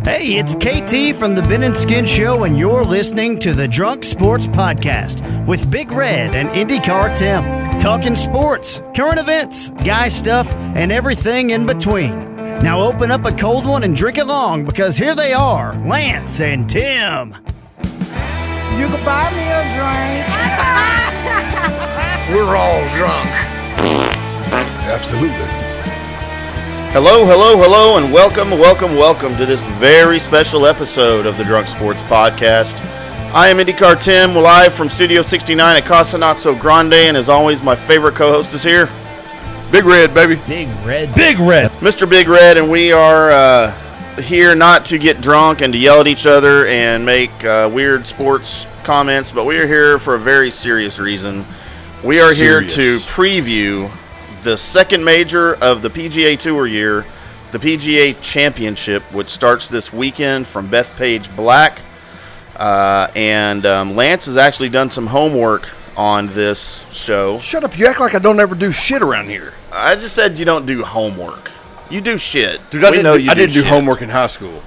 Hey, it's KT from the Ben and Skin Show, and you're listening to the Drunk Sports Podcast with Big Red and IndyCar Tim. Talking sports, current events, guy stuff, and everything in between. Now open up a cold one and drink along, because here they are, Lance and Tim. You can buy me a drink. We're all drunk. Absolutely. Hello, and welcome to this very special episode of the Drunk Sports Podcast. I am IndyCar Tim, live from Studio 69 at Casa Not So Grande, and as always, my favorite co-host is here. Big Red, baby. Big Red. Mr. Big Red, and we are here not to get drunk and to yell at each other and make weird sports comments, but we are here for a very serious reason. We are here to preview the second major of the PGA Tour year, the PGA Championship, which starts this weekend from Bethpage Black. And Lance has actually done some homework on this show. Shut up. You act like I don't ever do shit around here. I just said you don't do homework. You do shit. Dude, I didn't do homework in high school.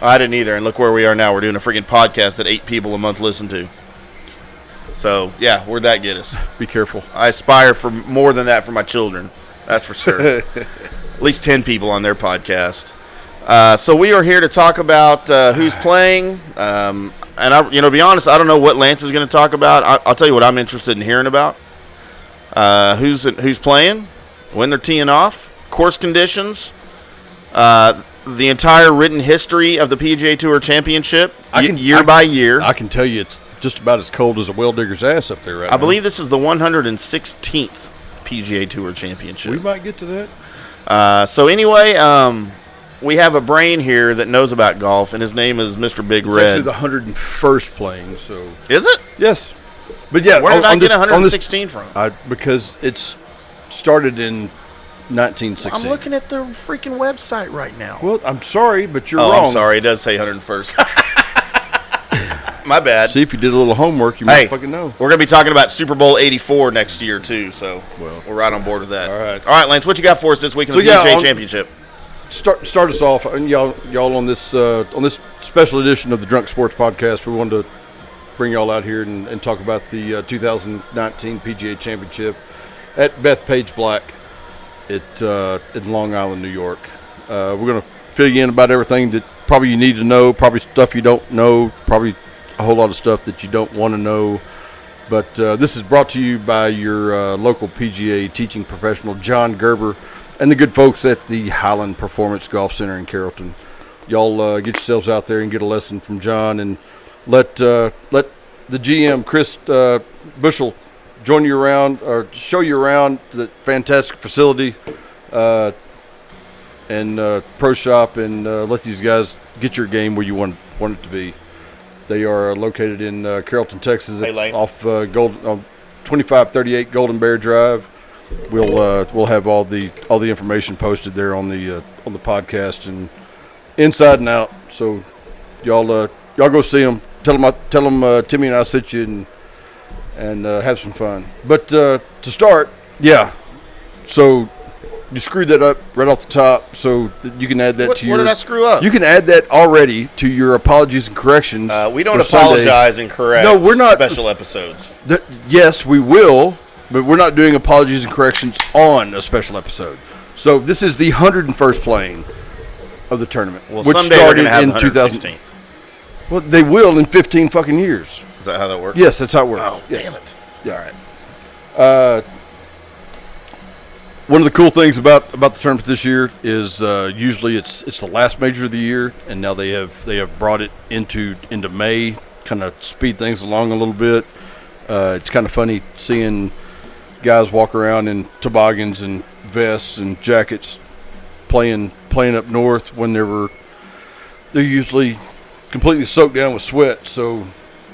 I didn't either, and look where we are now. We're doing a freaking podcast that 8 people a month listen to. So, yeah, where'd that get us? Be careful. I aspire for more than that for my children. That's for sure. At least 10 people on their podcast. So we are here to talk about who's playing. And, to be honest, I don't know what Lance is going to talk about. I'll tell you what I'm interested in hearing about. Who's playing, when they're teeing off, course conditions, the entire written history of the PGA Tour Championship, year by year. I can tell you it's just about as cold as a well digger's ass up there right now. I believe this is the 116th PGA Tour Championship. We might get to that. So anyway, we have a brain here that knows about golf, and his name is Mr. Big Red. It's actually the 101st playing, so. Is it? Yes. But yeah, where did I get 116 from? Because it's started in 1916. I'm looking at the freaking website right now. Well, I'm sorry, but you're wrong. I'm sorry. It does say 101st. My bad. See, if you did a little homework, you might fucking know. We're going to be talking about Super Bowl 84 next year, too, so we're right on board with that. All right, Lance, what you got for us this week in the PGA Championship? Start us off, and y'all on this special edition of the Drunk Sports Podcast. We wanted to bring y'all out here and talk about the 2019 PGA Championship at Bethpage Black in Long Island, New York. We're going to fill you in about everything that probably you need to know, probably stuff you don't know, probably a whole lot of stuff that you don't want to know. But this is brought to you by your local PGA teaching professional, John Gerber, and the good folks at the Highland Performance Golf Center in Carrollton. Y'all get yourselves out there and get a lesson from John, and let the GM, Chris Bushel, join you around or show you around the fantastic facility and pro shop, and let these guys get your game where you want it to be. They are located in Carrollton, Texas, off 2538 Golden Bear Drive. We'll have all the information posted there on the podcast and inside and out. So y'all go see them. Tell them Timmy and I sent you and have some fun. But to start, so you screwed that up right off the top, so that you can add that to your. What did I screw up? You can add that already to your apologies and corrections. We don't apologize and correct. No, we're not special episodes. Yes, we will, but we're not doing apologies and corrections on a special episode. So this is the 101st playing of the tournament, which started in 2016. Well, they will in 15 fucking years. Is that how that works? Yes, that's how it works. Oh, yes. Damn it! Yeah. All right. One of the cool things about the tournament this year is usually it's the last major of the year, and now they have brought it into May, kind of speed things along a little bit. It's kind of funny seeing guys walk around in toboggans and vests and jackets playing up north when they're usually completely soaked down with sweat. So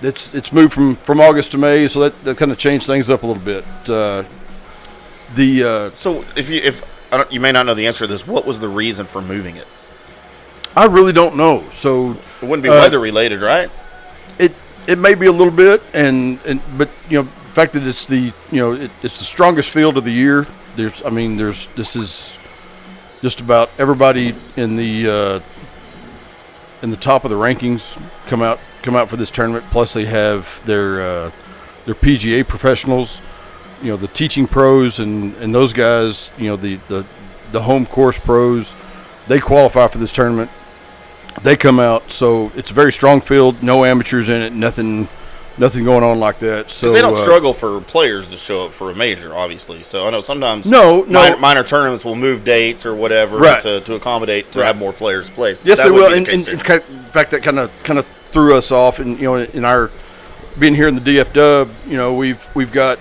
it's moved from August to May, so that kind of changed things up a little bit. So if you may not know the answer to this, what was the reason for moving it? I really don't know. So it wouldn't be weather related, right? It may be a little bit, but the fact that it's it's the strongest field of the year. This is just about everybody in the in the top of the rankings come out for this tournament. Plus, they have their PGA professionals, the teaching pros and those guys, the home course pros. They qualify for this tournament. They come out, so it's a very strong field. No amateurs in it. Nothing going on like that. So they don't struggle for players to show up for a major, obviously. So I know sometimes minor tournaments will move dates or whatever to accommodate to have more players play. Yes, they will. And in fact, that kind of threw us off. And in our being here in the DFW, we've got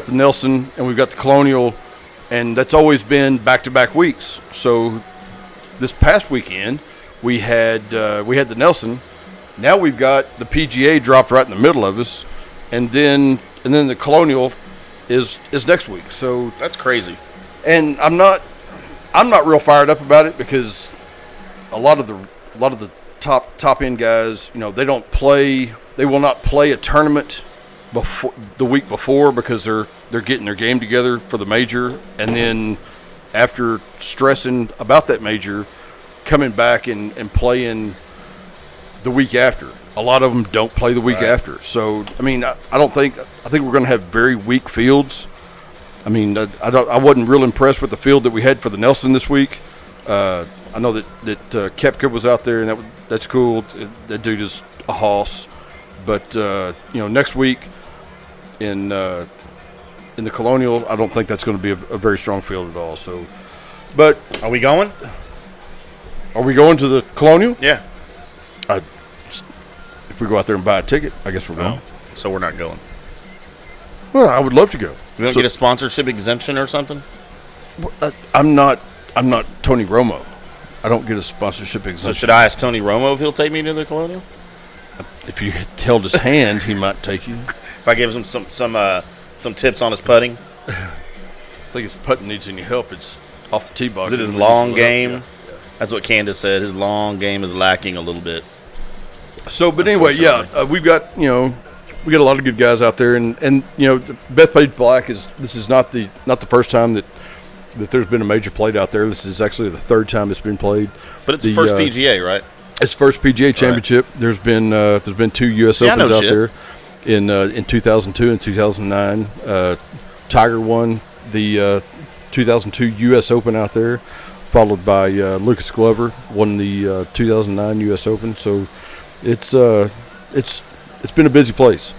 the Nelson and we've got the Colonial, and that's always been back-to-back weeks. So this past weekend we had the Nelson. Now we've got the PGA dropped right in the middle of us, and then the Colonial is next week. So that's crazy. And I'm not real fired up about it because a lot of the top end guys, they don't play. They will not play a tournament before the week before because they're getting their game together for the major, and then after stressing about that major, coming back and playing the week after. A lot of them don't play the week after. So, I mean, I think we're going to have very weak fields. I mean, I wasn't real impressed with the field that we had for the Nelson this week. I know that Koepka was out there, and that's cool. That dude is a hoss. But, next week in the Colonial, I don't think that's going to be a very strong field at all. So, but are we going? Are we going to the Colonial? Yeah. If we go out there and buy a ticket, I guess we're going. So we're not going. Well, I would love to go. You don't get a sponsorship exemption or something? I'm not Tony Romo. I don't get a sponsorship exemption. So should I ask Tony Romo if he'll take me to the Colonial? If you held his hand, he might take you. If I give him some tips on his putting? I think his putting needs any help. It's off the tee box. Is it his long game? Yeah. That's what Candace said. His long game is lacking a little bit. So, but anyway, we've got we got a lot of good guys out there, and Bethpage Black this is not the first time that there's been a major played out there. This is actually the third time it's been played. But it's the first PGA, right? It's first PGA championship. Right. There's been 2 U.S. Opens out there in 2002 and 2009. Tiger won the 2002 U.S. Open out there, followed by Lucas Glover won the 2009 U.S. Open. So it's been a busy place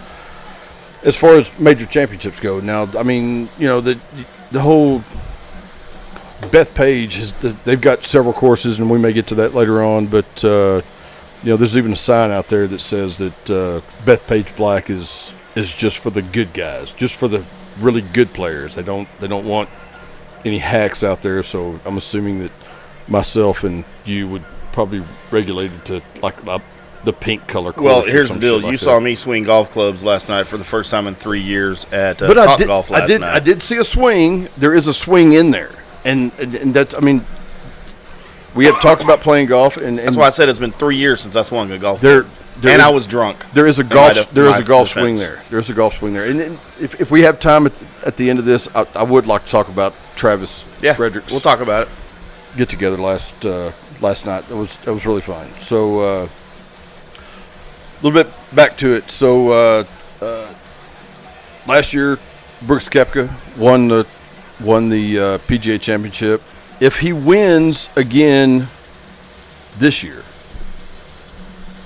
as far as major championships go. Now, I mean, the whole Bethpage they've got several courses, and we may get to that later on. But there's even a sign out there that says that Bethpage Black is just for the good guys, just for the really good players. They don't want any hacks out there. So I'm assuming that myself and you would probably regulate it to like the pink color course. Well, here's the deal. You saw me swing golf clubs last night for the first time in 3 years at Topgolf last night. I did see a swing. There is a swing in there. And that's, I mean, we have talked about playing golf. And that's why I said it's been 3 years since I swung a golf club. And I was drunk. There is a golf swing there. There's a golf swing there. And if we have time at the end of this, I would like to talk about Travis Fredericks. We'll talk about it. Get together last night. That was really fun. So a little bit back to it. So last year, Brooks Koepka won the PGA Championship. If he wins again this year,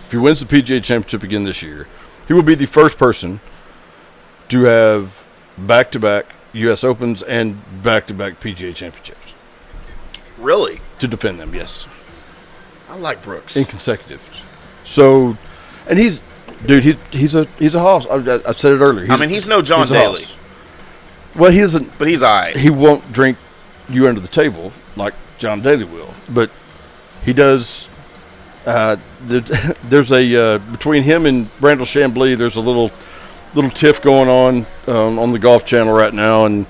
if he wins the PGA Championship again this year, he will be the first person to have back-to-back U.S. Opens and back-to-back PGA Championships. Really? To defend them, yes. I like Brooks. In consecutive. So, and he's a hoss. I said it earlier. He's no John Daly. Well, he isn't. But he's all right. He won't drink you under the table like John Daly will. But he does. There's a between him and Brandel Chambly, there's a little tiff going on the Golf Channel right now, and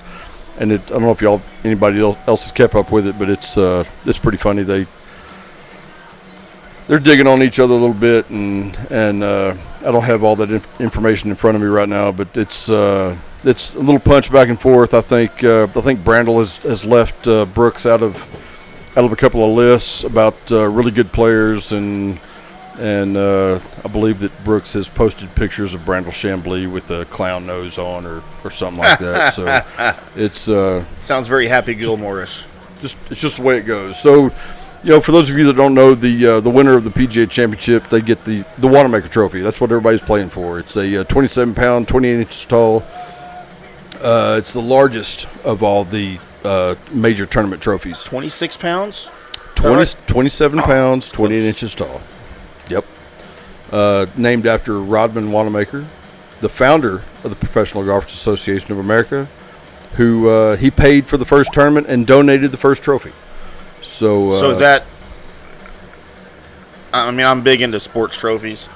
I don't know if anybody else has kept up with it, but it's pretty funny. They're digging on each other a little bit, and I don't have all that information in front of me right now, but it's a little punch back and forth. I think Brandel has left Brooks out of a couple of lists about really good players, and And I believe that Brooks has posted pictures of Brandel Chambly with a clown nose on or something like that. So it's sounds very Happy Gilmore-ish. it's just the way it goes. So, for those of you that don't know, the winner of the PGA Championship, they get the Wanamaker Trophy. That's what everybody's playing for. It's a 27-pound, 28 inches tall. It's the largest of all the major tournament trophies. 26 pounds? 27 pounds, 28 inches tall. Yep. Named after Rodman Wanamaker, the founder of the Professional Golfers Association of America, who he paid for the first tournament and donated the first trophy. So is that – I mean, I'm big into sports trophies.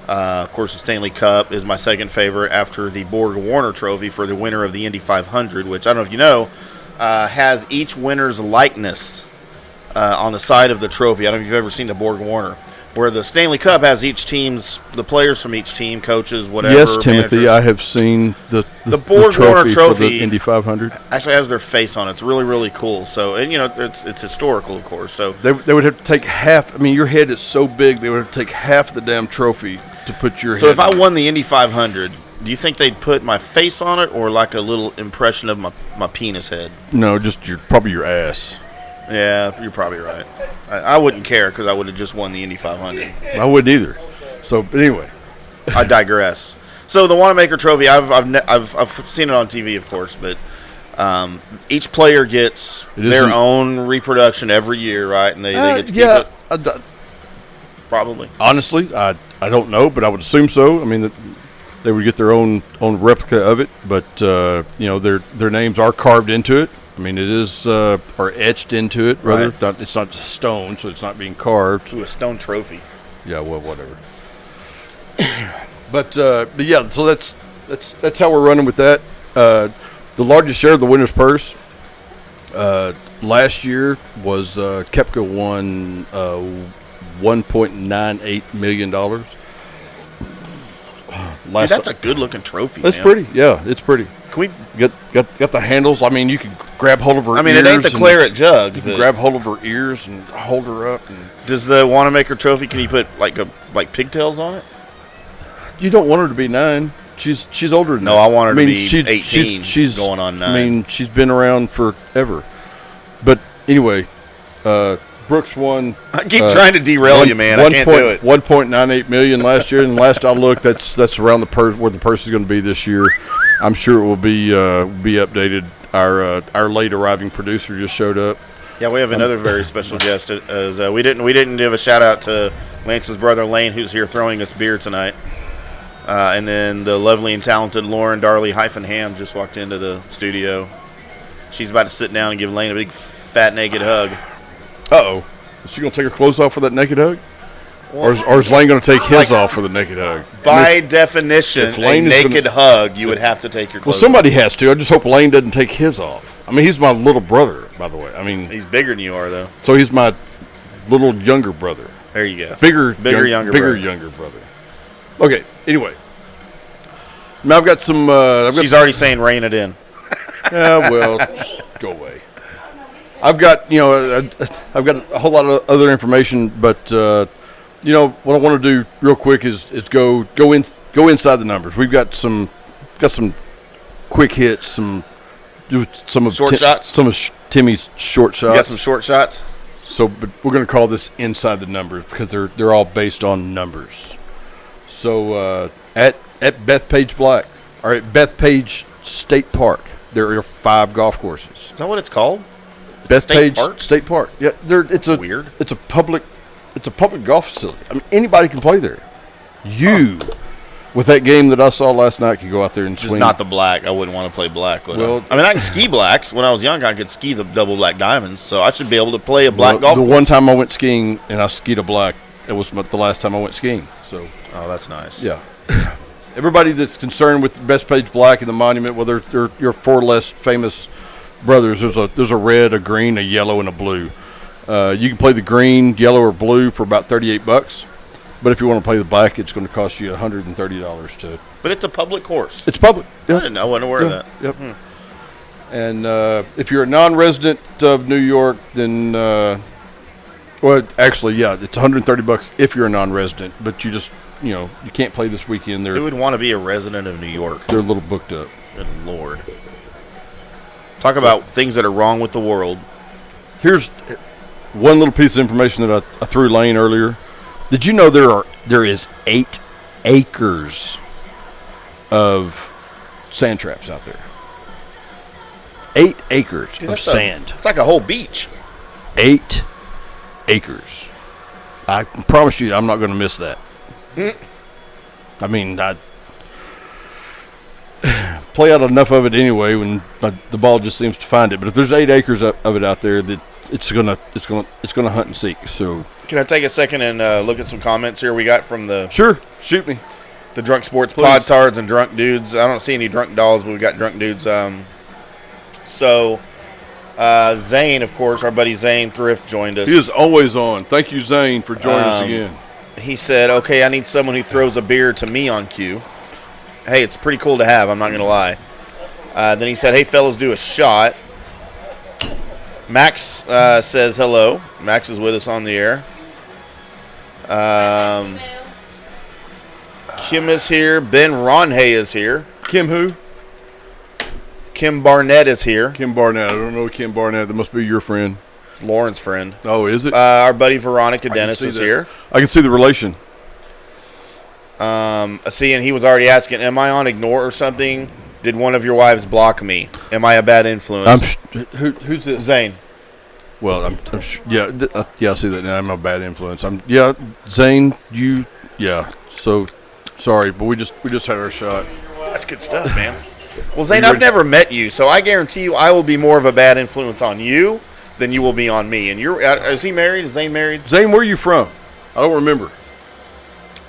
Of course, the Stanley Cup is my second favorite after the Borg-Warner Trophy for the winner of the Indy 500, which I don't know if you know, has each winner's likeness on the side of the trophy. I don't know if you've ever seen the Borg-Warner, where the Stanley Cup has the players from each team, coaches, whatever. Yes, Timothy, managers. I have seen the Borg-Warner trophy for the Indy 500. Actually has their face on it. It's really, really cool. So, and it's historical, of course. So they would have to take half. I mean, your head is so big, they would have to take half the damn trophy to put your head. So if I won the Indy 500, do you think they'd put my face on it or like a little impression of my penis head? No, just probably your ass. Yeah, you're probably right. I wouldn't care because I would have just won the Indy 500. I wouldn't either. So, but anyway, I digress. So the Wanamaker Trophy, I've seen it on TV, of course, but each player gets their own reproduction every year, right? And they get to keep it. Probably. Honestly, I don't know, but I would assume so. I mean, they would get their own replica of it, but their names are carved into it. I mean, it is or etched into it, rather. Right. It's not stone, so it's not being carved. To a stone trophy. Yeah, well, whatever. But yeah, so that's how we're running with that. The largest share of the winner's purse last year was Koepka won $1.98 million. Dude, that's a good-looking trophy. That's man. pretty. Yeah, it's pretty. Can we got the handles? I mean, you can grab hold of her. I mean, it ain't the claret jug. You can grab hold of her ears and hold her up. And does the Wanamaker Trophy? Can you put like pigtails on it? You don't want her to be 9. She's older than that. No, I want her to be 18. She's going on 9. I mean, she's been around forever. But anyway, Brooks won. I keep trying to derail you, man. I can't do it. $1.98 million last year, and last I looked, that's around where the purse is going to be this year. I'm sure it will be updated. Our late arriving producer just showed up. Yeah, we have another very special guest. As we didn't give a shout out to Lance's brother Lane, who's here throwing us beer tonight, and then the lovely and talented Lauren Darley-Ham just walked into the studio. She's about to sit down and give Lane a big fat naked hug. Uh-oh. Is she going to take her clothes off for that naked hug? Or is Lane going to take his off for the naked hug? By definition, a naked hug, you would have to take your clothes off. Well, somebody has to. I just hope Lane doesn't take his off. I mean, he's my little brother, by the way. I mean, he's bigger than you are, though. So he's my little younger brother. There you go. Bigger younger brother. Okay, anyway. Now I've got some... She's already saying rein it in. Yeah, well, go away. I've got a whole lot of other information, but what I want to do real quick is go inside the numbers. We've got some quick hits, some of short shots. Some of Timmy's short shots. You got some short shots. So, but we're going to call this inside the numbers because they're all based on numbers. So at Bethpage Black or at Bethpage State Park, there are 5 golf courses. Is that what it's called? Bethpage State Park. Yeah, it's a public golf facility. I mean, anybody can play there. With that game that I saw last night, could go out there and swing. Just not the black. I wouldn't want to play black. I mean, I can ski blacks. When I was young, I could ski the double black diamonds, so I should be able to play a black golf. The one time I went skiing and I skied a black, it was the last time I went skiing. So, oh, that's nice. Yeah. Everybody that's concerned with Bethpage Black and the monument, well, they're your 4 less famous brothers. There's a red, a green, a yellow, and a blue. You can play the green, yellow, or blue for about $38. But if you want to play the black, it's going to cost you $130 to. But it's a public course. It's public. Yeah. I didn't know. I wasn't aware of that. Yep. And if you're a non-resident of New York, then Well, actually, yeah, it's $130 if you're a non-resident, but you just, you can't play this weekend. Who would want to be a resident of New York? They're a little booked up. Good Lord. Talk about things that are wrong with the world. Here's one little piece of information that I threw Lane earlier. Did you know there is 8 acres of sand traps out there? 8 acres of sand. It's like a whole beach. 8 acres. I promise you, I'm not going to miss that. I mean, I play out enough of it anyway when the ball just seems to find it. But if there's 8 acres of it out there, that it's gonna hunt and seek. So can I take a second and look at some comments here we got from the sure, shoot me. The Drunk Sports Please. Podtards and Drunk Dudes. I don't see any drunk dolls, but we got drunk dudes. Zane, of course, our buddy Zane Thrift joined us. He is always on. Thank you, Zane, for joining us again. He said, okay, I need someone who throws a beer to me on cue. Hey, it's pretty cool to have, I'm not going to lie. Then he said, hey, fellas, do a shot. Max says hello. Max is with us on the air. Kim is here. Ben Ronhay is here. Kim who? Kim Barnett is here. Kim Barnett. I don't know Kim Barnett. That must be your friend. It's Lauren's friend. Oh, is it? Our buddy Veronica Dennis is here. I can see the relation. See, and he was already asking, am I on ignore or something? Did one of your wives block me? Am I a bad influence? Who's this? Zane. Well, I see that now. I'm a bad influence. Zane, so sorry, but we just had our shot. That's good stuff, man. Well, Zane, I've never met you, so I guarantee you I will be more of a bad influence on you than you will be on me. And is he married? Is Zane married? Zane, where are you from? I don't remember.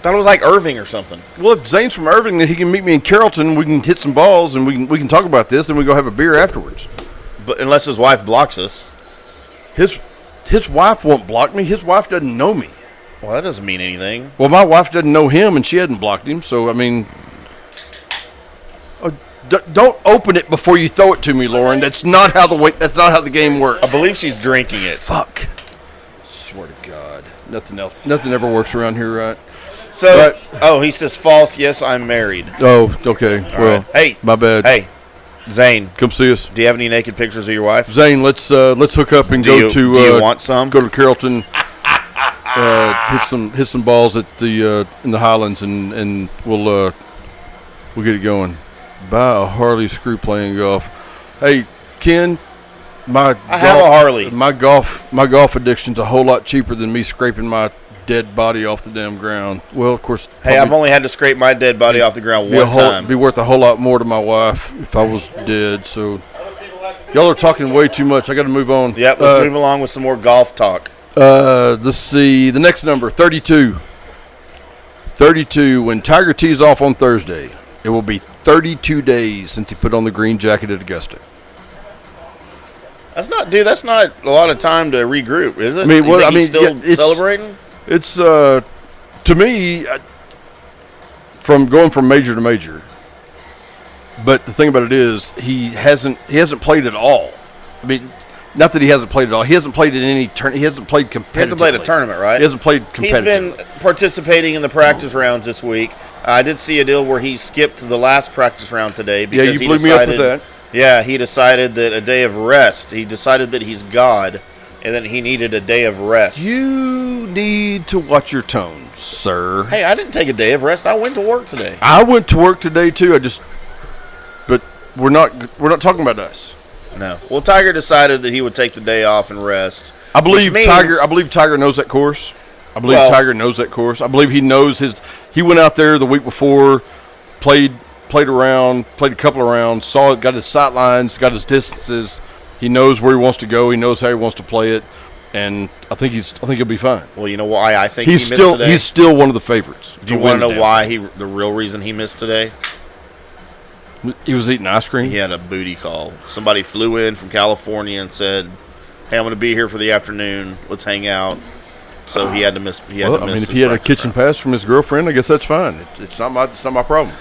Thought it was like Irving or something. Well, if Zane's from Irving, then he can meet me in Carrollton. We can hit some balls, and we can talk about this, and we go have a beer afterwards. But unless his wife blocks us. His wife won't block me. His wife doesn't know me. Well, that doesn't mean anything. Well, my wife doesn't know him, and she hadn't blocked him. So, I mean, don't open it before you throw it to me, Lauren. That's not how the game works. I believe she's drinking it. Fuck. Swear to God, nothing else. Nothing ever works around here, right? So, he says false. Yes, I'm married. Oh, okay. Well, right. Hey, my bad. Hey, Zane, come see us. Do you have any naked pictures of your wife? Zane, let's hook up and go to. Do you want some? Go to Carrollton. Hit some balls at the in the Highlands, and we'll get it going. Buy a Harley, screw playing golf. Hey, Ken, I have a Harley. My golf addiction's a whole lot cheaper than me scraping my dead body off the damn ground. Well, of course. Hey, I've only had to scrape my dead body off the ground one time. Be worth a whole lot more to my wife if I was dead. So, y'all are talking way too much. I got to move on. Yep, let's move along with some more golf talk. Let's see. The next number, 32. 32. When Tiger tees off on Thursday, it will be 32 days since he put on the green jacket at Augusta. That's not a lot of time to regroup, is it? I mean, he's still celebrating? It's to me from going from major to major. But the thing about it is he hasn't played at all. I mean, not that he hasn't played at all. He hasn't played in any tournament. He hasn't played competitively. He hasn't played a tournament, right? He hasn't played competitively. He's been participating in the practice rounds this week. I did see a deal where he skipped the last practice round today because you blew me up with that. Yeah, he decided that a day of rest. He decided that he's God, and that he needed a day of rest. You need to watch your tone, sir. Hey, I didn't take a day of rest. I went to work today. I went to work today too. But we're not talking about us. No. Well, Tiger decided that he would take the day off and rest. I believe Tiger knows that course. I believe Tiger knows that course. I believe he knows he went out there the week before, played around, played a couple of rounds, saw it, got his sight lines, got his distances. He knows where he wants to go. He knows how he wants to play it, and I think he'll be fine. Well, you know why I think he missed today? He's still one of the favorites. Do you want to know why the real reason he missed today? He was eating ice cream. He had a booty call. Somebody flew in from California and said, "Hey, I'm going to be here for the afternoon. Let's hang out." So he had to miss. If he had a kitchen pass from his girlfriend, I guess that's fine. It's not my problem.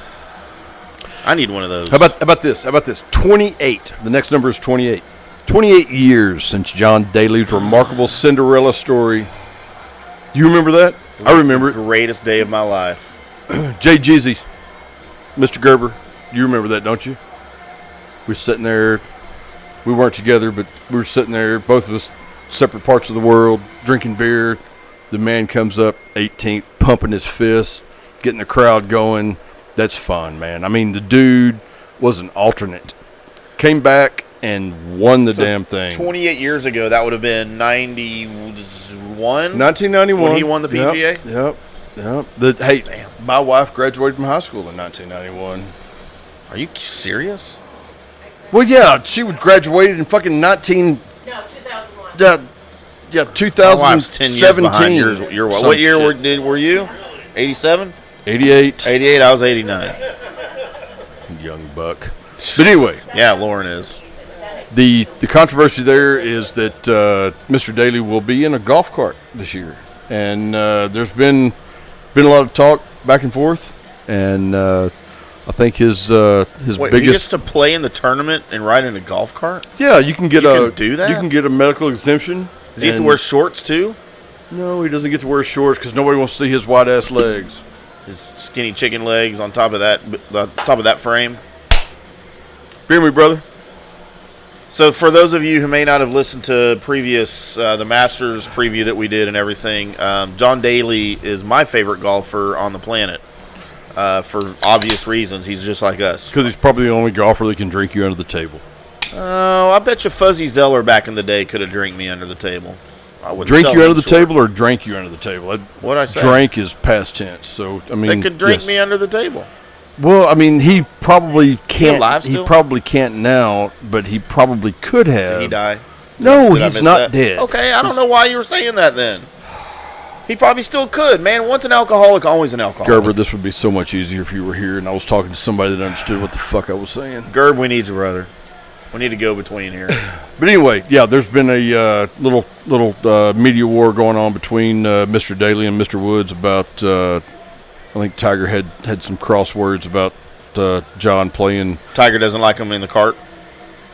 I need one of those. How about this? 28. The next number is 28. 28 years since John Daly's remarkable Cinderella story You remember that? I remember it. Greatest day of my life. Jay Jeezy, Mr. Gerber, you remember that, don't you? We were sitting there. We weren't together, but we were sitting there, both of us, separate parts of the world, drinking beer. The man comes up 18th, pumping his fist, getting the crowd going. That's fun, man. I mean, the dude was an alternate. Came back and won the damn thing. 28 years ago, that would have been 91? 1991. When he won the PGA? Yep. Hey, my wife graduated from high school in 1991. Are you serious? Well, yeah, she would graduated in fucking 2001. Yeah, My 2017. wife's 10 years behind your wife. What year were you? 87? 88. 88, I was 89. Young buck. But anyway, Yeah, Lauren is. the controversy there is that Mr. Daly will be in a golf cart this year. And there's been a lot of talk back and forth. And I think his Wait, biggest. he gets to play in the tournament and ride in a golf cart? Yeah, you can get You can do that? You can get a medical exemption. Does he have to wear shorts too? No, he doesn't get to wear shorts because nobody wants to see his white ass legs. His skinny chicken legs on top of that frame. Hear me, brother? So for those of you who may not have listened to previous the Masters preview that we did and everything, John Daly is my favorite golfer on the planet for obvious reasons. He's just like us. Because he's probably the only golfer that can drink you under the table. Oh, I bet you Fuzzy Zeller back in the day could have drank me under the table. I would Drink you under the table or drank you under the table? What'd I say? Drank is past tense. So, I mean. They could drink yes. me under the table. Well, I mean, he probably can't. alive He still? probably can't now, but he probably could have. Did he die? No, Did I he's miss not that? dead. Okay, I don't know why you were saying that then. He probably still could, man. Once an alcoholic, always an alcoholic. Gerber, this would be so much easier if you were here and I was talking to somebody that understood what the fuck I was saying. Gerb, we need you, brother. We need to go between here. But anyway, yeah, there's been a little media war going on between Mr. Daly and Mr. Woods about. I think Tiger had some crosswords about John playing. Tiger doesn't like him in the cart?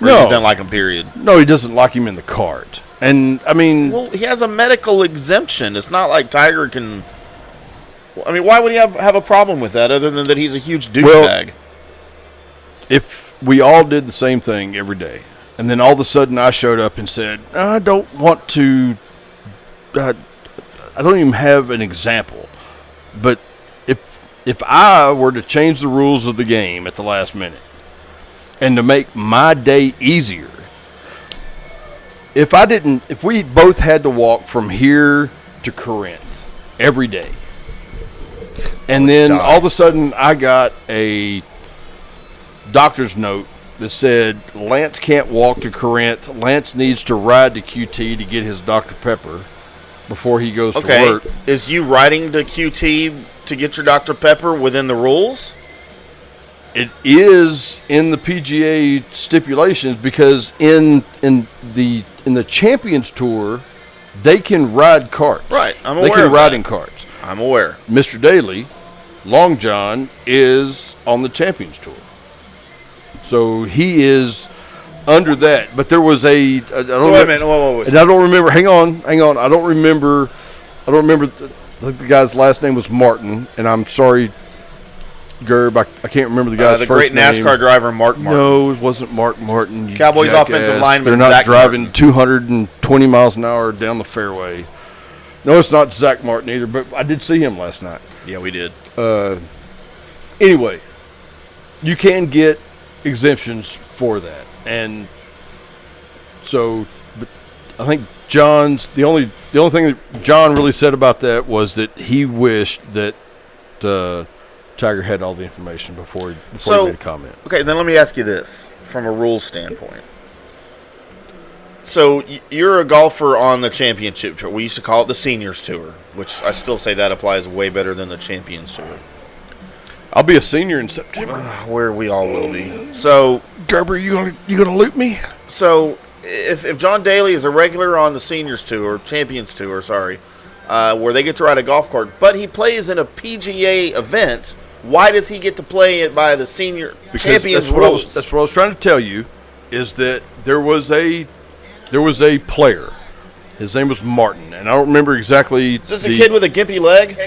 Or No. he doesn't like him, period. No, he doesn't like him in the cart. And I mean, Well, he has a medical exemption. It's not like Tiger can. I mean, why would he have a problem with that other than that he's a huge douchebag? Well, if we all did the same thing every day, and then all of a sudden I showed up and said, I don't want to. I don't even have an example, but if I were to change the rules of the game at the last minute and to make my day easier, if we both had to walk from here to Corinth every day, and then all of a sudden I got a doctor's note that said Lance can't walk to Corinth, Lance needs to ride to QT to get his Dr. Pepper before he goes to work. Is you riding to QT to get your Dr. Pepper within the rules? It is in the PGA stipulations because in the Champions Tour, they can ride carts. Right, I'm They aware can of ride that. in carts. I'm aware. Mr. Daly, Long John, is on the Champions Tour, so he is under that. But there was a. I don't So wait a minute. Wait. And I don't remember. Hang on. I don't remember. The guy's last name was Martin, and I'm sorry, Gerb. I can't remember the guy's The first great name. NASCAR driver, Mark Martin. No, it wasn't Mark Martin. you Cowboys jackass. offensive lineman, They're not Zach driving Martin. 220 miles an hour down the fairway. No, it's not Zach Martin either, but I did see him last night. Yeah, we did. Anyway, you can get exemptions for that, and so, but I think the only thing that John really said about that was that he wished that Tiger had all the information before he made a comment. Okay, then let me ask you this from a rules standpoint. So you're a golfer on the championship tour. We used to call it the seniors tour, which I still say that applies way better than the champions tour. I'll be a senior in September. Where we all will be. So Gerber, you gonna loot me? So if John Daly is a regular on the seniors tour, champions tour, where they get to ride a golf cart, but he plays in a PGA event, why does he get to play it by the senior champions rules? That's what I was trying to tell you, is that there was a player His name was Martin, and I don't remember exactly. Is this a kid with a gimpy leg?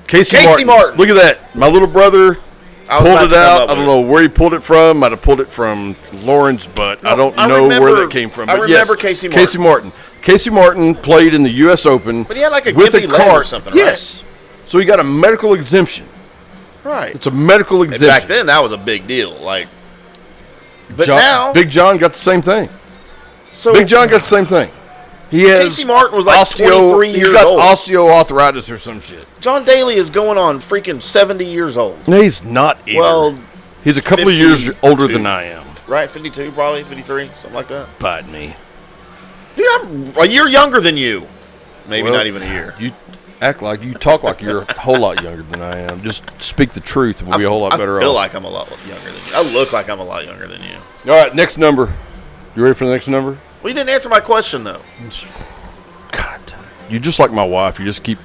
Casey Martin. Look at that. My little brother pulled it out. I don't know where he pulled it from. Might have pulled it from Lauren's butt. I don't know where that came from. I remember Casey Martin. Casey Martin played in the U.S. Open. But he had like a with gimpy leg or something, right? Yes. So he got a medical exemption. Right. It's a medical exemption. And back then, that was a big deal. But now, Big John got the same thing. So Big John got the same thing. He has Casey Martin was like 23 years old. Osteoarthritis or some shit. John Daly is going on freaking 70 years old. No, he's not either. Well, he's a couple of years older than I am. Right, 52 probably, 53, something like that. Bite me. Dude, I'm a year younger than you. Maybe not even a year. You talk like you're a whole lot younger than I am. Just speak the truth and we'll be a whole lot better off. I feel like I'm a lot younger than you. I look like I'm a lot younger than you. All right, next number. You ready for the next number? Well, you didn't answer my question, though. God, you're just like my wife. You just keep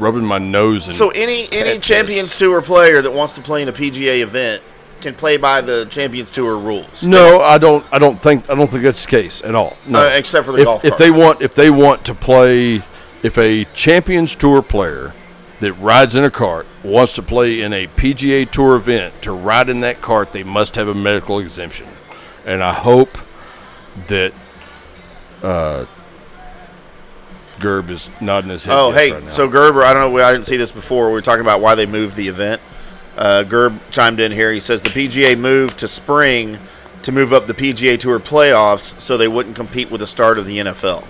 rubbing my nose. So any Champions Tour player that wants to play in a PGA event can play by the Champions Tour rules. No, I don't think that's the case at all. No, except for the golf cart. If they want to play, if a Champions Tour player that rides in a cart wants to play in a PGA Tour event, to ride in that cart, they must have a medical exemption. And I hope that Gerb is nodding his head. Oh, yes hey, right now. So Gerber, I don't know, I didn't see this before. We were talking about why they moved the event. Gerb chimed in here. He says the PGA moved to spring to move up the PGA Tour playoffs so they wouldn't compete with the start of the NFL.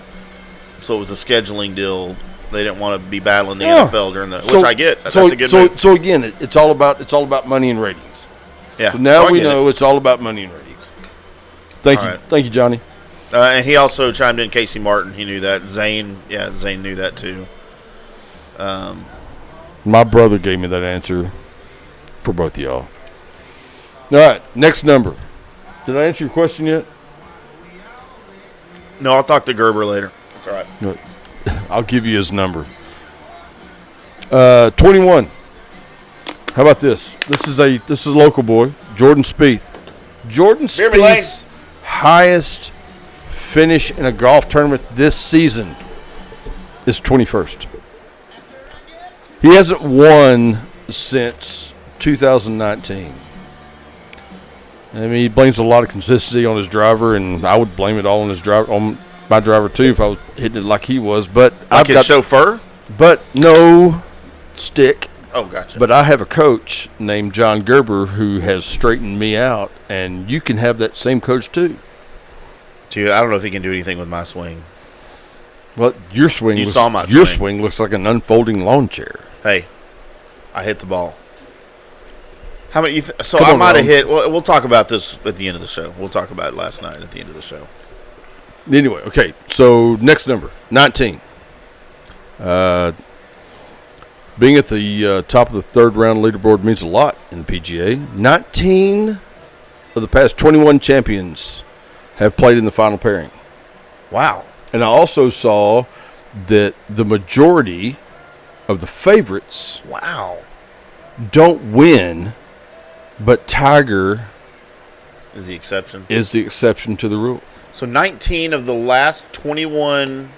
So it was a scheduling deal. They didn't want to be battling the NFL during the, which I get. That's a good move. So again, it's all about money and ratings. Yeah. So now we know it's all about money and ratings. Thank you, Johnny. And he also chimed in Casey Martin. He knew that. Zane knew that too. My brother gave me that answer for both of y'all. All right, next number. Did I answer your question yet? No, I'll talk to Gerber later. That's all right. I'll give you his number. 21. How about this? This is a local boy, Jordan Spieth. Jordan Spieth's highest finish in a golf tournament this season is 21st. He hasn't won since 2019. I mean, he blames a lot of consistency on his driver, and I would blame it all on his driver, on my driver too, if I was hitting it like he was. But I've got chauffeur, but no stick. Oh, gotcha. But I have a coach named John Gerber who has straightened me out, and you can have that same coach too. Dude, I don't know if he can do anything with my swing. Well, your swing. Saw my your swing. swing looks like an unfolding lawn chair. Hey, I hit the ball. How many? So I might have hit. Well, we'll talk about this at the end of the show. We'll talk about it last night at the end of the show. Anyway, okay. So next number, 19. Being at the top of the third round leaderboard means a lot in the PGA. 19 of the past 21 champions have played in the final pairing. Wow. And I also saw that the majority of the favorites don't win, but Tiger is the exception. Is the exception to the rule. So 19 of the last 21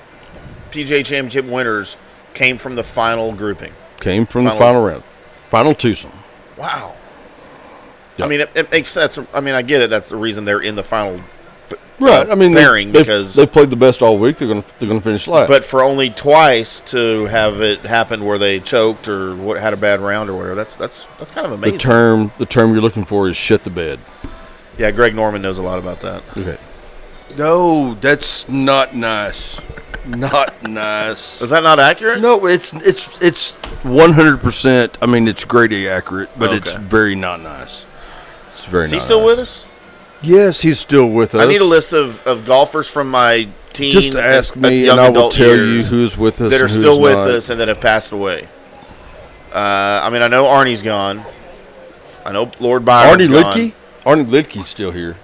PGA Championship winners came from the final grouping. Came from the final round. Final twosome. Wow. Yep. I mean, it makes sense. I mean, I get it. That's the reason they're in the final right. I mean, pairing because they played the best all week. They're going to finish last. But for only twice to have it happen where they choked or had a bad round or whatever, that's kind of amazing. The term you're looking for is shit the bed. Yeah, Greg Norman knows a lot about that. Okay. No, that's not nice. Not nice. Is that not accurate? No, it's 100%. I mean, it's grade A accurate, but it's very not nice. It's very. Is he still with us? Yes, he's still with us. I need a list of golfers from my team. Just ask me, and I will tell you who's with us that are still with us and that have passed away. I mean, I know Arnie's gone. I know Lord Byron's gone. Arnie Lidke's still here.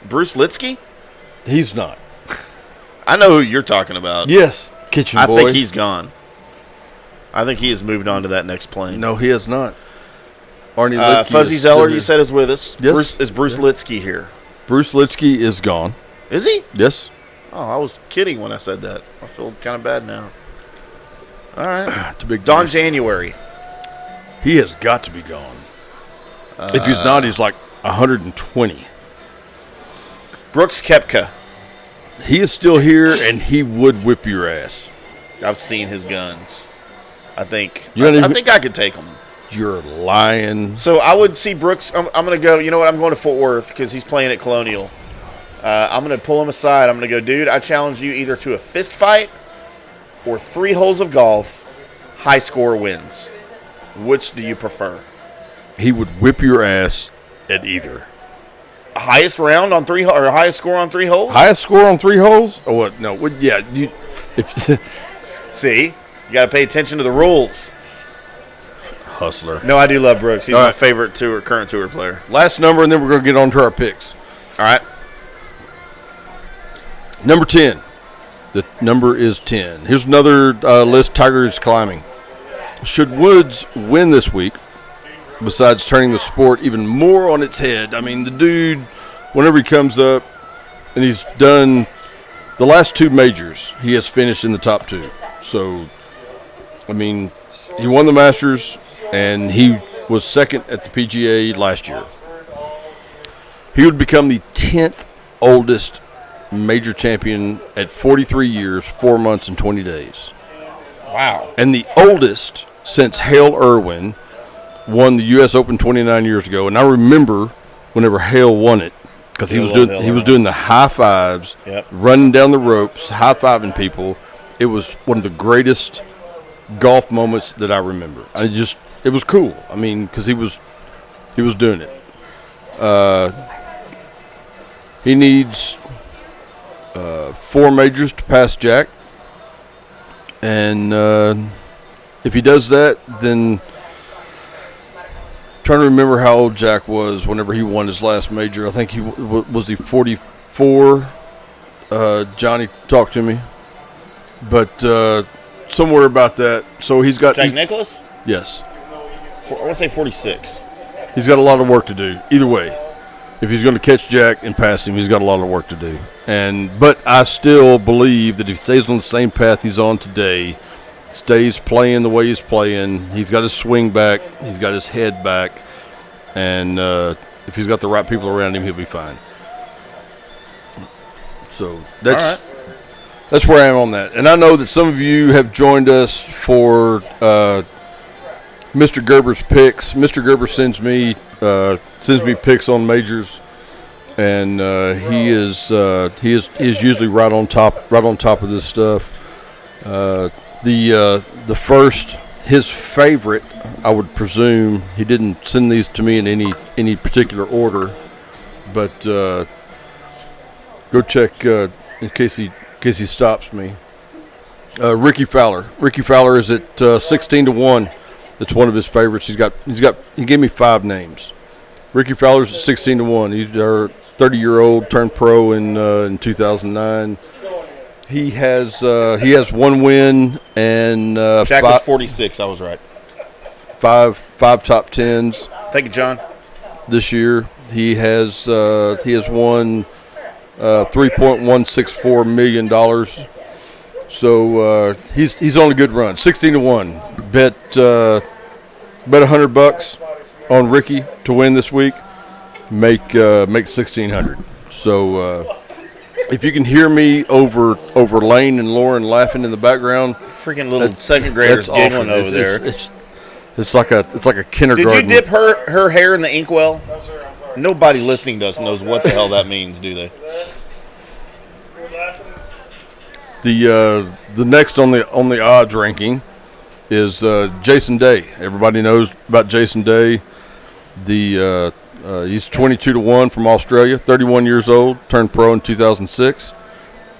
Bruce Litsky? He's not. I know who you're talking about. Yes, Kitchen Boy. I think he's gone. I think he has moved on to that next plane. No, he has not. Arnie Lidke Fuzzy Zeller, you said, is with us. Yes. Bruce Litsky here? Bruce Litsky is gone. Is he? Yes. Oh, I was kidding when I said that. I feel kind of bad now. All right. To big Don news. January. He has got to be gone. If he's not, he's like 120. Brooks Koepka. He is still here, and he would whip your ass. I've seen his guns. I think I could take him. You're lying. So I would see Brooks. I'm going to go. You know what? I'm going to Fort Worth because he's playing at Colonial. I'm going to pull him aside. I'm going to go, dude, I challenge you either to a fist fight or 3 holes of golf. High score wins. Which do you prefer? He would whip your ass at either. Highest round on 3 or highest score on 3 holes? Highest score on 3 holes? Oh, what? No. Yeah. See, you got to pay attention to the rules. Hustler. No, I do love Brooks. He's All my right. favorite current tour player. Last number, and then we're going to get on to our picks. All right. Number 10. The number is 10. Here's another list Tiger is climbing. Should Woods win this week, besides turning the sport even more on its head, I mean, the dude, whenever he comes up, and he's done the last 2 majors, he has finished in the top 2. So, I mean, he won the Masters, and he was second at the PGA last year. He would become the 10th oldest major champion at 43 years, 4 months, and 20 days. Wow. And the oldest since Hale Irwin won the U.S. Open 29 years ago. And I remember whenever Hale won it, because he was doing the high fives, running down the ropes, high-fiving people. It was one of the greatest golf moments that I remember. It was cool. I mean, because he was doing it. He needs 4 majors to pass Jack, and if he does that, then trying to remember how old Jack was whenever he won his last major. I think he was he 44. Johnny talked to me, but somewhere about that. So he's got Jack Nicklaus? Yes. I want to say 46. He's got a lot of work to do. Either way, if he's going to catch Jack and pass him, he's got a lot of work to do. But I still believe that if he stays on the same path he's on today, stays playing the way he's playing, he's got his swing back, he's got his head back, and if he's got the right people around him, he'll be fine. So that's where I am on that. And I know that some of you have joined us for Mr. Gerber's picks. Mr. Gerber sends me picks on majors, and he is usually right on top of this stuff. The first, his favorite, I would presume, he didn't send these to me in any particular order, but go check in case he stops me. Ricky Fowler. Ricky Fowler is at 16-1. That's one of his favorites. He gave me 5 names. Ricky Fowler's at 16-1. He's our 30-year-old, turned pro in 2009. He has 1 win and Jack was 46. I was right. Five top tens. Thank you, John. This year he has won $3.164 million. So he's on a good run. 16-1. Bet $100 on Ricky to win this week. Make $1,600. So if you can hear me over Lane and Lauren laughing in the background, freaking little second graders giggling over there. It's like a kindergarten. Did you dip her hair in the inkwell? Nobody listening to us knows what the hell that means, do they? The next on the odds ranking is Jason Day. Everybody knows about Jason Day. He's 22-1 from Australia, 31 years old, turned pro in 2006.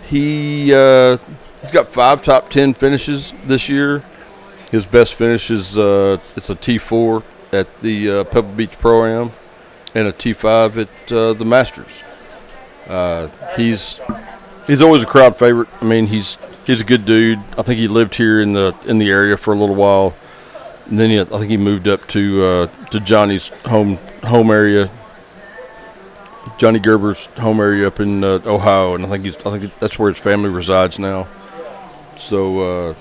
He's got 5 top 10 finishes this year. His best finish is it's a T4 at the Pebble Beach Pro-Am and a T5 at the Masters. He's always a crowd favorite. I mean, he's a good dude. I think he lived here in the area for a little while, and then I think he moved up to Johnny's home area Johnny Gerber's home area up in Ohio, and I think that's where his family resides now. So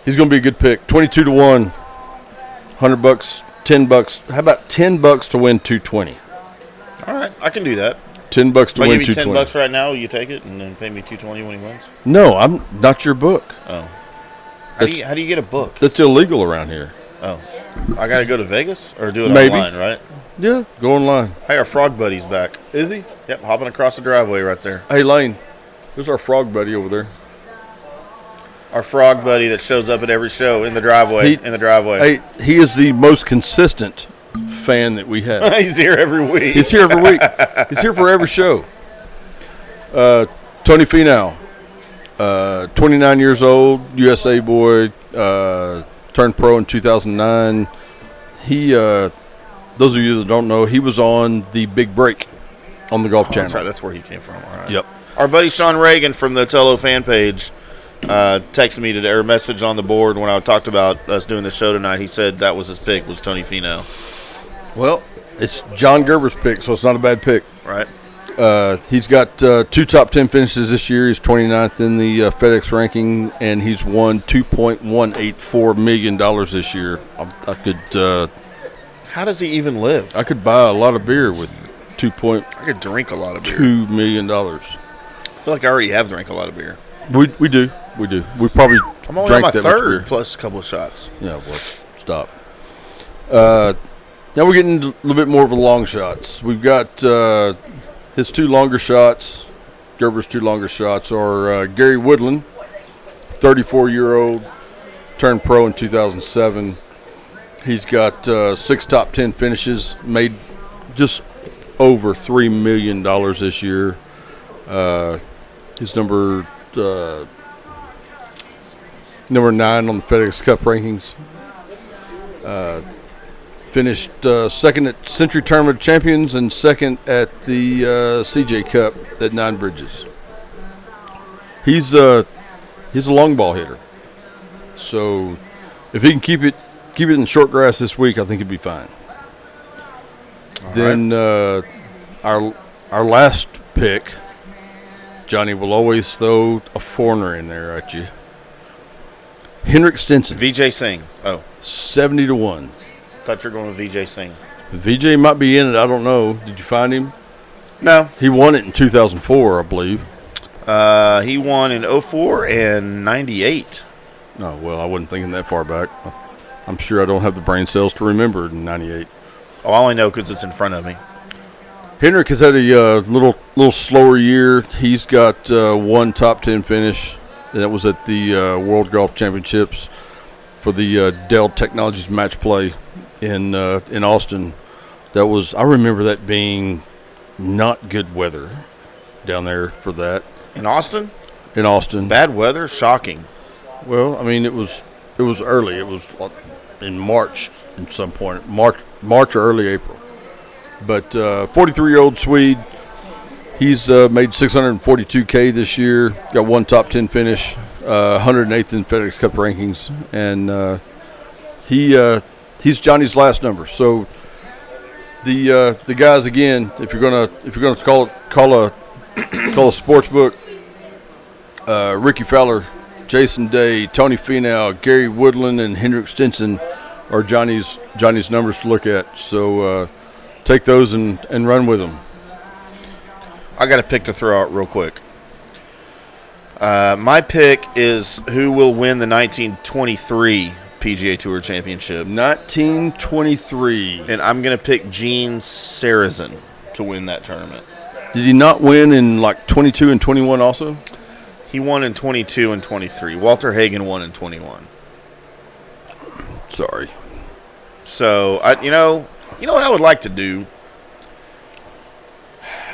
he's going to be a good pick. 22-1, $100, $10. How about $10 to win 220? All right, I can do that. $10 to win 220. Give you $10 right now. You take it and then pay me $220 when he wins. No, I'm not your book. Oh, how do you get a book? That's illegal around here. Oh, I got to go to Vegas or do it Maybe. online, right? Yeah, go online. Hey, our frog buddy's back. Is he? Yep, hopping across the driveway right there. Hey, Lane, there's our frog buddy over there. Our frog buddy that shows up at every show in the driveway. Hey, he is the most consistent fan that we have. He's here every week. He's here every week. He's here for every show. Tony Finau, 29 years old, USA boy, turned pro in 2009. He, those of you that don't know, he was on the Big Break on the Golf Channel. That's right. That's where he came from. All right. Yep. Our buddy Sean Reagan from the Tello fan page texted me today, or message on the board when I talked about us doing the show tonight. He said that was his pick, was Tony Finau. Well, it's John Gerber's pick, so it's not a bad pick. Right. He's got 2 top 10 finishes this year. He's 29th in the FedEx ranking, and he's won $2.184 million this year. I could. How does he even live? I could buy a lot of beer with I could drink a lot of beer. $2 million. I feel like I already have drank a lot of beer. We do. We probably I'm only drank on my that much beer. third plus a couple of shots. Yeah, well, stop. Now we're getting into a little bit more of the long shots. We've got his 2 longer shots. Gerber's 2 longer shots are Gary Woodland, 34-year-old, turned pro in 2007. He's got 6 top 10 finishes, made just over $3 million this year. He's number 9 on the FedEx Cup rankings. Finished second at Century Tournament of Champions and second at the CJ Cup at 9 Bridges. He's a long ball hitter, so if he can keep it in short grass this week, I think he'd be fine. All then right. Our last pick, Johnny will always throw a foreigner in there at you. Henrik Stenson. VJ Singh. Oh. 70-1. Thought you were going with VJ Singh. VJ might be in it. I don't know. Did you find him? No. He won it in 2004, I believe. He won in 04 and 98. Oh, well, I wasn't thinking that far back. I'm sure I don't have the brain cells to remember in 98. Oh, I only know because it's in front of me. Henrik has had a little slower year. He's got 1 top 10 finish, and that was at the World Golf Championships for the Dell Technologies match play in Austin. I remember that being not good weather down there for that. In Austin? In Austin. Bad weather? Shocking. Well, I mean, it was early. It was in March at some point. March or early April. But 43-year-old Swede, he's made $642K this year. Got 1 top 10 finish, 108th in FedEx Cup rankings, and he's Johnny's last number. So the guys again, if you're gonna call a sports book, Ricky Fowler, Jason Day, Tony Finau, Gary Woodland, and Henrik Stenson are Johnny's numbers to look at. So take those and run with them. I got a pick to throw out real quick. My pick is who will win the 1923 PGA Tour Championship. 1923. And I'm going to pick Gene Sarazen to win that tournament. Did he not win in like 22 and 21 also? He won in 22 and 23. Walter Hagen won in 21. Sorry. So, you know what I would like to do?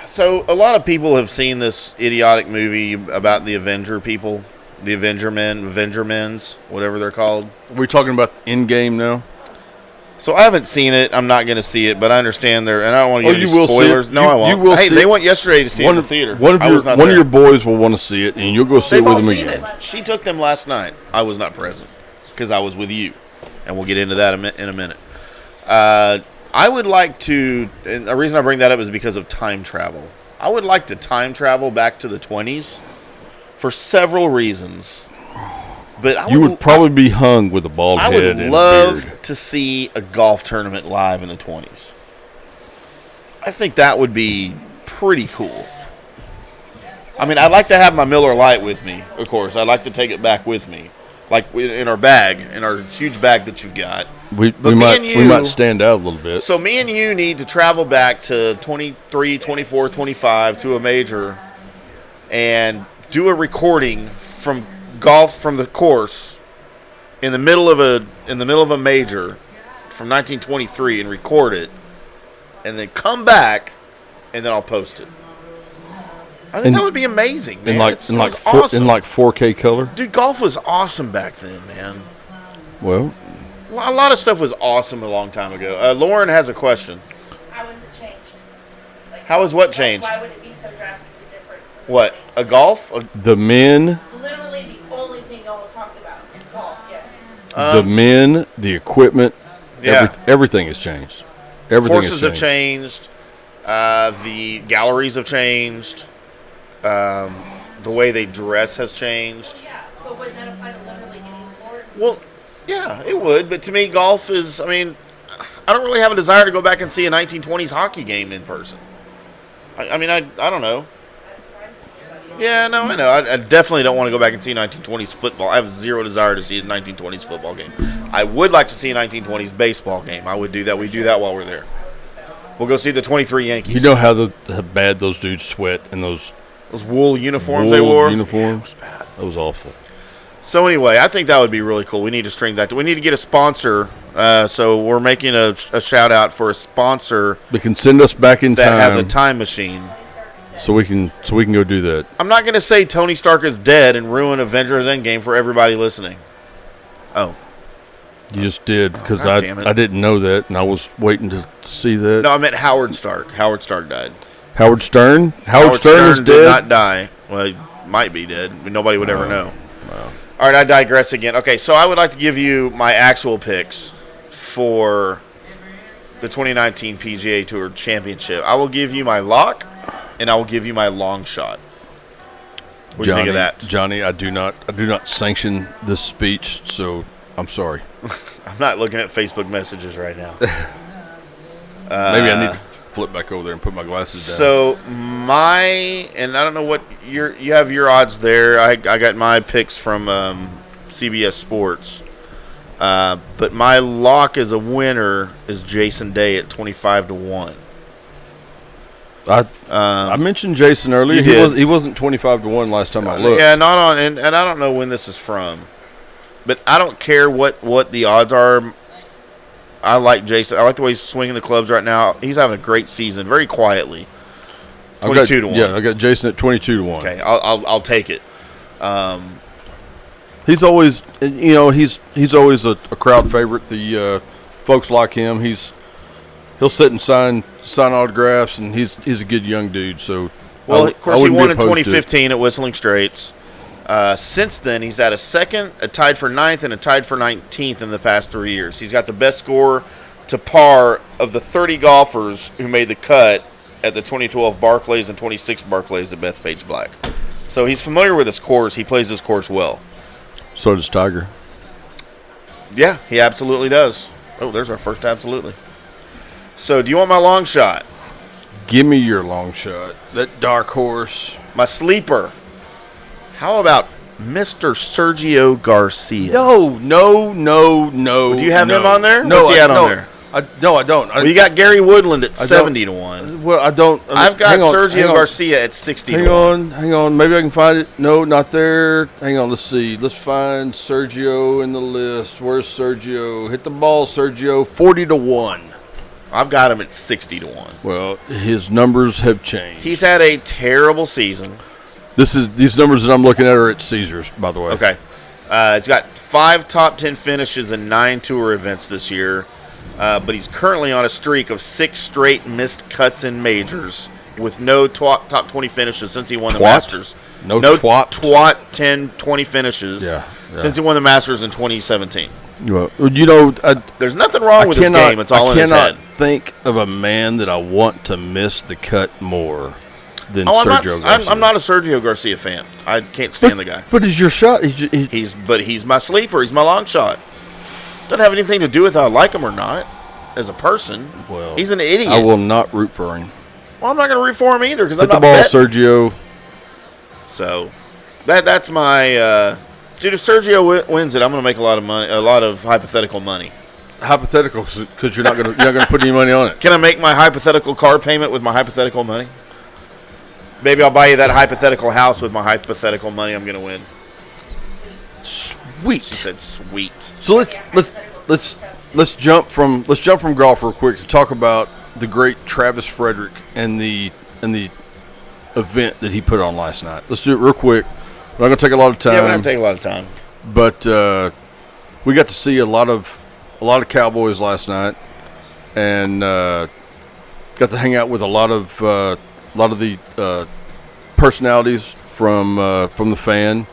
So, a lot of people have seen this idiotic movie about the Avenger people, the Avenger Men's, whatever they're called. Are we talking about the Endgame now? So, I haven't seen it. I'm not going to see it, but I understand and I don't want to give any spoilers. No, I won't. You will hey, see they it. went yesterday to see it in the theater. One of your boys will want to see it, and you'll go see it with them again. They've all seen it. She took them last night. I was not present because I was with you, and we'll get into that in a minute. I would like to, and the reason I bring that up is because of time travel. I would like to time travel back to the 20s for several reasons. But You would probably be hung with a bald I head would and a love beard. to see a golf tournament live in the 20s. I think that would be pretty cool. I mean, I'd like to have my Miller Lite with me, of course. I'd like to take it back with me, like in our bag, in our huge bag that you've got. We might stand out a little bit. So me and you need to travel back to 23, 24, 25 to a major and do a recording from golf from the course in the middle of a major from 1923 and record it, and then come back, and then I'll post it. I think that would be amazing, man. In like awesome. in like 4K color. Dude, golf was awesome back then, man. Well, A lot of stuff was awesome a long time ago. Lauren has a question. How has it changed? How has what changed? Why would it be so drastically different? What? A golf? the men, Literally the only thing y'all talked about is golf, yes. the men, the equipment, Yeah. everything has changed. Everything Courses have changed. The galleries have changed. The way they dress has changed. Yeah, but wouldn't that apply to literally any sport? Well, yeah, it would. But to me, golf is, I mean, I don't really have a desire to go back and see a 1920s hockey game in person. I mean, I don't know. That's fine. Yeah, no, I know. I definitely don't want to go back and see 1920s football. I have zero desire to see a 1920s football game. I would like to see a 1920s baseball game. I would do that. We do that while we're there. We'll go see the 23 Yankees. You know how bad those dudes sweat in those wool uniforms wool they wore? uniforms? That was awful. So anyway, I think that would be really cool. We need to string that. We need to get a sponsor. So we're making a shout out for a sponsor They can send us back in that has a time, time machine. so we can go do that. I'm not going to say Tony Stark is dead and ruin Avengers Endgame for everybody listening. Oh. You just did, because God damn it. I didn't know that, and I was waiting to see that. No, I meant Howard Stark. Howard Stark died. Howard Stern? Howard Stern is did dead? not die. Well, he might be dead. I mean, nobody would ever know. All right, I digress again. Okay, so I would like to give you my actual picks for the 2019 PGA Tour Championship. I will give you my lock, and I will give you my long shot. What do you think of that? Johnny, I do not sanction this speech, so I'm sorry. I'm not looking at Facebook messages right now. Maybe I need to flip back over there and put my glasses down. So and I don't know what you have your odds there. I got my picks from CBS Sports, but my lock as a winner is Jason Day at 25-1. I mentioned Jason earlier. You did. He wasn't 25-1 last time I looked. Yeah, not on, and I don't know when this is from, but I don't care what the odds are. I like Jason. I like the way he's swinging the clubs right now. He's having a great season, very quietly. 22-1. Yeah, I got Jason at 22-1. Okay, I'll take it. He's always, he's always a crowd favorite. The folks like him. He'll sit and sign autographs, and he's a good young dude. So, well, of course, he won in opposed to it. 2015 at Whistling Straits. Since then, he's had a second, a tied for 9th, and a tied for 19th in the past 3 years. He's got the best score to par of the 30 golfers who made the cut at the 2012 Barclays and 26 Barclays at Bethpage Black. So he's familiar with his course. He plays his course well. So does Tiger. Yeah, he absolutely does. Oh, there's our first absolutely. So do you want my long shot? Give me your long shot. That dark horse. My sleeper. How about Mr. Sergio Garcia? No. Do you have him on there? No, What's he at on there? I don't. Well, you got Gary Woodland at 70-1. Well, I don't. I've got hang on, Sergio Garcia at 60-1. Hang on. Maybe I can find it. No, not there. Hang on. Let's see. Let's find Sergio in the list. Where's Sergio? Hit the ball, Sergio. 40-1. I've got him at 60-1. Well, his numbers have changed. He's had a terrible season. These numbers that I'm looking at are at Caesars, by the way. Okay. He's got 5 top 10 finishes in 9 tour events this year. But he's currently on a streak of 6 straight missed cuts in majors with no top 20 finishes since he won the Masters. No twat 10, 20 finishes since he won the Masters in 2017. Well, There's nothing wrong with this game. It's all in his head. I cannot think of a man that I want to miss the cut more than Sergio Garcia. I'm not a Sergio Garcia fan. I can't stand the guy. But he's your shot. He's my sleeper. He's my long shot. Doesn't have anything to do with how I like him or not as a person. Well, he's an idiot. I will not root for him. Well, I'm not going to root for him either because I'm Hit not the ball, betting. Sergio. So that's my dude. If Sergio wins it, I'm going to make a lot of money, a lot of hypothetical money. Hypothetical, because you're not going to put any money on it. Can I make my hypothetical car payment with my hypothetical money? Maybe I'll buy you that hypothetical house with my hypothetical money. I'm going to win. Sweet. She said sweet. So let's jump from golf real quick to talk about the great Travis Frederick and the event that he put on last night. Let's do it real quick. We're not going to take a lot of time. Yeah, we're not going to take a lot of time. But we got to see a lot of Cowboys last night, and got to hang out with a lot of the personalities from the fan.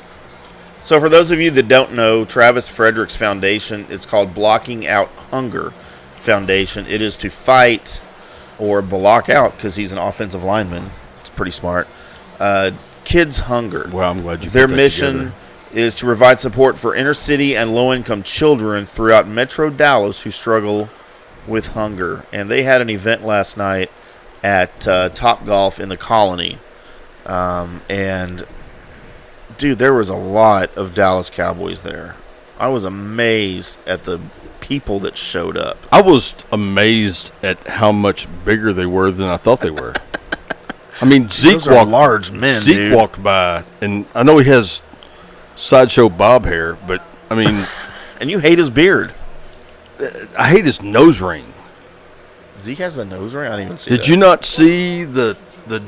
So for those of you that don't know, Travis Frederick's foundation is called Blocking Out Hunger Foundation. It is to fight or block out, because he's an offensive lineman. It's pretty smart. Kids' hunger. Well, I'm glad you Their put that mission together. is to provide support for inner city and low-income children throughout Metro Dallas who struggle with hunger. And they had an event last night at Top Golf in the Colony. And, dude, there was a lot of Dallas Cowboys there. I was amazed at the people that showed up. I was amazed at how much bigger they were than I thought they were. I mean, Zeke large men, dude. walked by, and I know he has Sideshow Bob hair, but, I mean... And you hate his beard. I hate his nose ring. Zeke has a nose ring? I didn't even see Did that. you not see the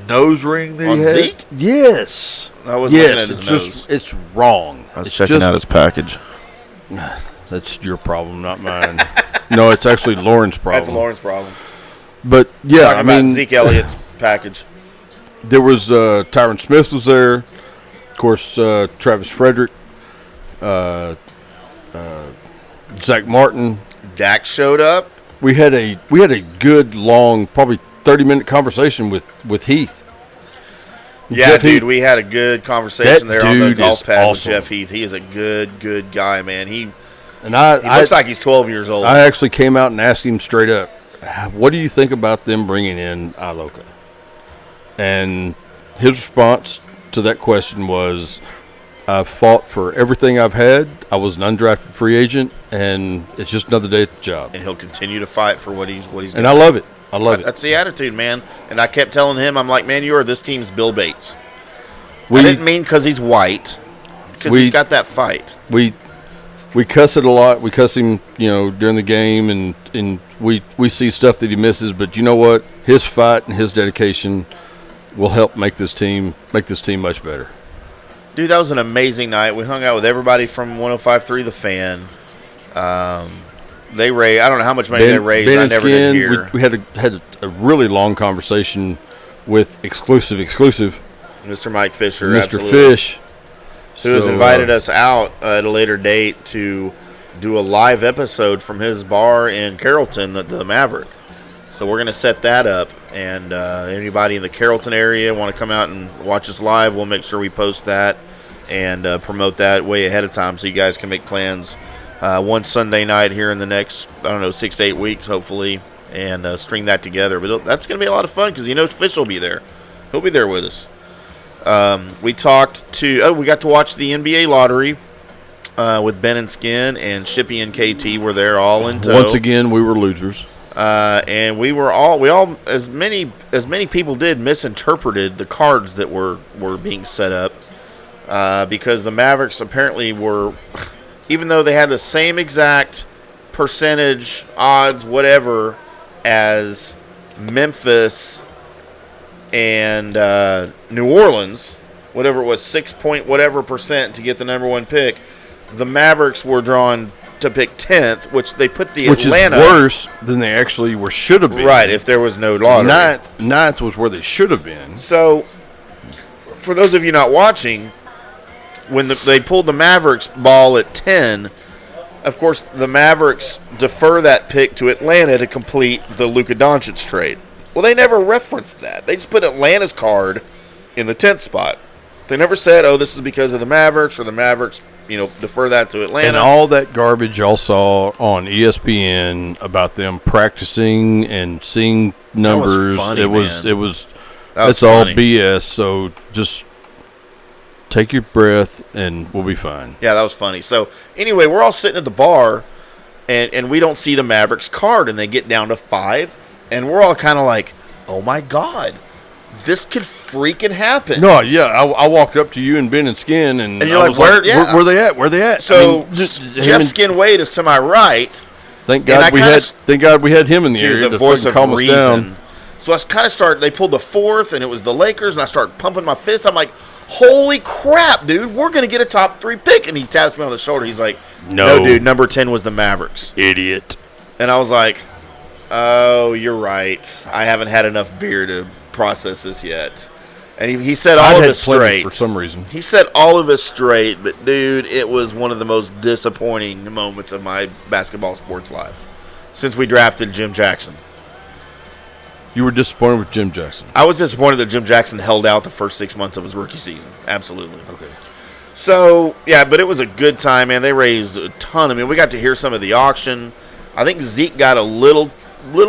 nose ring that On he had? Zeke? Yes. I was looking at his nose. It's wrong. I was checking out his package. That's your problem, not mine. No, it's actually Lauren's problem. That's Lauren's problem. But yeah, Talking about Zeke Elliott's package. There was Tyron Smith was there, of course. Travis Frederick, Zach Martin. Dak showed up. We had a good long, probably 30-minute conversation with Heath. Yeah, Jeff dude, Heath. we had a good conversation That there on the dude golf is pad awesome. with Jeff Heath. He is a good guy, man. He I looks like he's 12 years old. I actually came out and asked him straight up, what do you think about them bringing in Iloka? And his response to that question was, I've fought for everything I've had. I was an undrafted free agent, and it's just another day at the job. and he'll continue to fight for what he's And I love it. I love it. That's the attitude, man. And I kept telling him, I'm like, man, you are this team's Bill Bates. I We didn't mean because he's white, because he's got that fight. we cuss it a lot. We cuss him, during the game, and we see stuff that he misses. But you know what? His fight and his dedication will help make this team much better. Dude, that was an amazing night. We hung out with everybody from 105.3 The Fan. They raised, I don't know how much money they raised. I never did hear. We had a really long conversation with exclusive Mr. Mike Fisher, Mr. absolutely, Fish, who has invited us out at a later date to do a live episode from his bar in Carrollton, the Maverick. So we're going to set that up, and anybody in the Carrollton area want to come out and watch us live, we'll make sure we post that and promote that way ahead of time so you guys can make plans one Sunday night here in the next, 6 to 8 weeks, hopefully, and string that together. But that's going to be a lot of fun because Fish will be there. He'll be there with us. We got to watch the NBA lottery with Ben and Skin, and Shippy and KT were there all in tow. Once again, we were losers. And we all as many people did misinterpreted the cards that were being set up because the Mavericks apparently were, even though they had the same exact percentage odds whatever as Memphis and New Orleans, whatever it was, 6 point whatever percent to get the number one pick, the Mavericks were drawn to pick 10th, which they put the Atlanta. Which is worse than they actually should have been. Right, if there was no lottery. Ninth was where they should have been. So, for those of you not watching, when they pulled the Mavericks ball at 10, Of course, the Mavericks defer that pick to Atlanta to complete the Luka Doncic trade. Well, they never referenced that. They just put Atlanta's card in the 10th spot. They never said, oh, this is because of the Mavericks, or the Mavericks, defer that to Atlanta. And all that garbage y'all saw on ESPN about them practicing and seeing numbers, funny, that's all BS. So just take your breath and we'll be fine. Yeah, that was funny. So anyway, we're all sitting at the bar, and we don't see the Mavericks card, and they get down to 5, and we're all kind of like, oh my God, this could freaking happen. No, yeah, I walked up to you and Ben and Skin, and you're I like, was where they at? Where they at? So Jeff Skin Wade is to my right. Thank God we had him in the area. The voice of calm us down. So I kind of started. They pulled the 4th, and it was the Lakers, and I started pumping my fist. I'm like, holy crap, dude, we're going to get a top 3 pick. And he taps me on the shoulder. He's like, no, dude, number 10 was the Mavericks. Idiot. And I was like, oh, you're right. I haven't had enough beer to process this yet. And he said all of us straight. For some reason. He said all of us straight, but, dude, it was one of the most disappointing moments of my basketball sports life since we drafted Jim Jackson. You were disappointed with Jim Jackson? I was disappointed that Jim Jackson held out the first 6 months of his rookie season. Absolutely. Okay. So, yeah, but it was a good time, man. They raised a ton. I mean, we got to hear some of the auction. I think Zeke got a little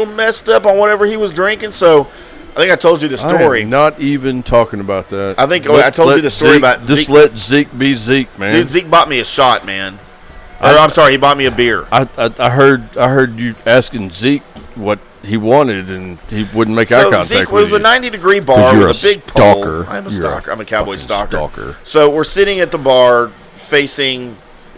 messed up on whatever he was drinking, so I think I told you the story. I am not even talking about that. I think I told you the story about Zeke. Just let Zeke be Zeke, man. Dude, Zeke bought me a shot, man. I'm sorry, he bought me a beer. I heard you asking Zeke what he wanted, and he wouldn't make eye contact Zeke with you. It was a 90-degree bar with a big stalker. pole. I'm a stalker. I'm a Cowboy stalker. Stalker. So we're sitting at the bar facing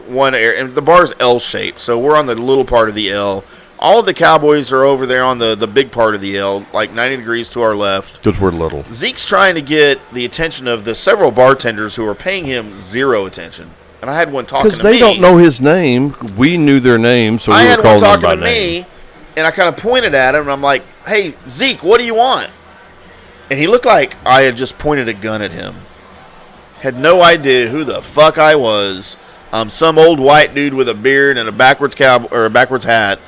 one area, and the bar is L-shaped, so we're on the little part of the L. All of the Cowboys are over there on the big part of the L, like 90 degrees to our left. Because we're little. Zeke's trying to get the attention of the several bartenders who are paying him zero attention. And I had one talking to me. Because they don't know his name. We knew their name, so we were calling them by name. I had one talking to me, and I kind of pointed at him, and I'm like, hey, Zeke, what do you want? And he looked like I had just pointed a gun at him. Had no idea who the fuck I was. Some old white dude with a beard and a backwards hat.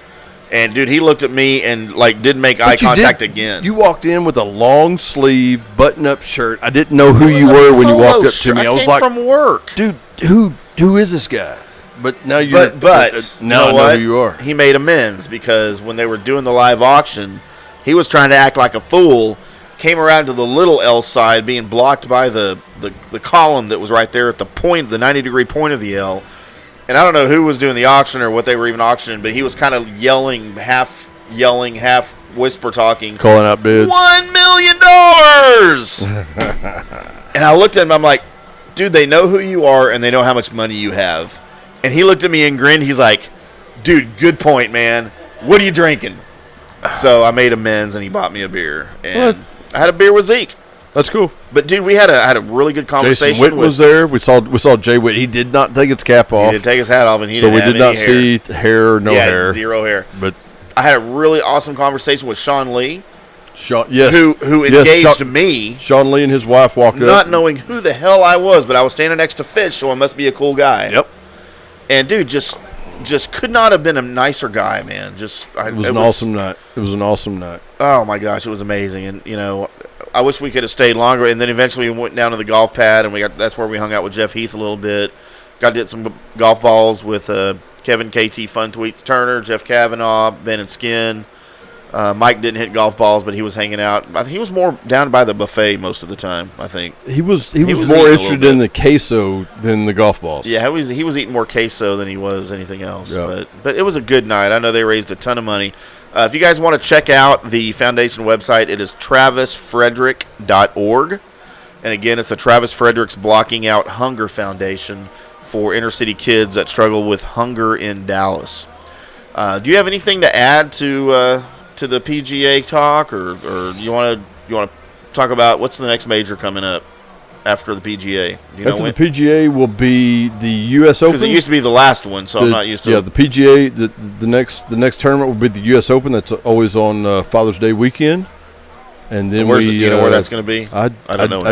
And, dude, he looked at me and, didn't make eye contact again. You walked in with a long sleeve, button-up shirt. I didn't know who you were when you walked up to me. I was like, from work. Dude, who is this guy? But now you're now I know who you are. He made amends because when they were doing the live auction, he was trying to act like a fool, came around to the little L side, being blocked by the column that was right there at the 90-degree point of the L. And I don't know who was doing the auction or what they were even auctioning, but he was kind of yelling, half whisper talking. Calling out bids. $1 million! And I looked at him, I'm like, dude, they know who you are and they know how much money you have. And he looked at me and grinned. He's like, dude, good point, man. What are you drinking? So I made amends and he bought me a beer. And I had a beer with Zeke. That's cool. But, dude, we had a really good conversation. Jason Witt was there. We saw Jay Witt. He did not take his cap off. He didn't take his hat off, and he so didn't have any hair. So we did not see hair or no hair. Zero hair. But I had a really awesome conversation with Sean Lee. Yes. Who engaged me. Sean Lee and his wife walked up. Not knowing who the hell I was, but I was standing next to Fish, so I must be a cool guy. Yep. And, dude, just could not have been a nicer guy, man. It was an awesome night. It was an awesome night. Oh, my gosh, it was amazing. And, I wish we could have stayed longer. And then eventually we went down to the golf pad, and that's where we hung out with Jeff Heath a little bit. Got to hit some golf balls with Kevin KT Fun Tweets Turner, Jeff Kavanaugh, Ben and Skin. Mike didn't hit golf balls, but he was hanging out. I think he was more down by the buffet most of the time, I think. He was more interested in the queso than the golf balls. Yeah, he was eating more queso than he was anything else. Yep. But it was a good night. I know they raised a ton of money. If you guys want to check out the foundation website, it is travisfrederick.org. And again, it's the Travis Fredericks Blocking Out Hunger Foundation for inner city kids that struggle with hunger in Dallas. Do you have anything to add to the PGA talk, or you want to talk about what's the next major coming up after the PGA? Do you know when? The PGA will be the U.S. Open. Because it used to be the last one, so I'm not used to it. Yeah, the PGA, the next tournament will be the U.S. Open. That's always on Father's Day weekend. And then do you know where that's going to be? I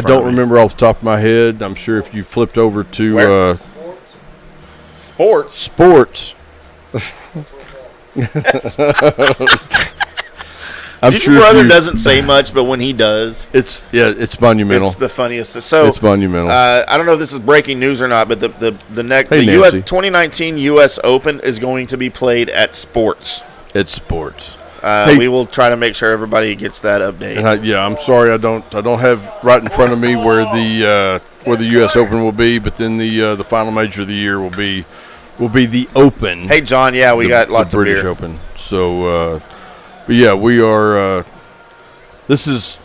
don't remember off the top of my head. I'm sure if you flipped over to Sports. I'm Your sure brother doesn't say much, but when he does, it's monumental. it's the funniest. So It's monumental. I don't know if this is breaking news or not, but the next Hey, the US Nancy. 2019 U.S. Open is going to be played at Sports. It's sports. Hey. We will try to make sure everybody gets that update. And I'm sorry I don't have right in front of me where the U.S. Open will be, but then the final major of the year will be the Open. Hey, John. Yeah, we got lots the British of beer. Open. So, but yeah, we are. We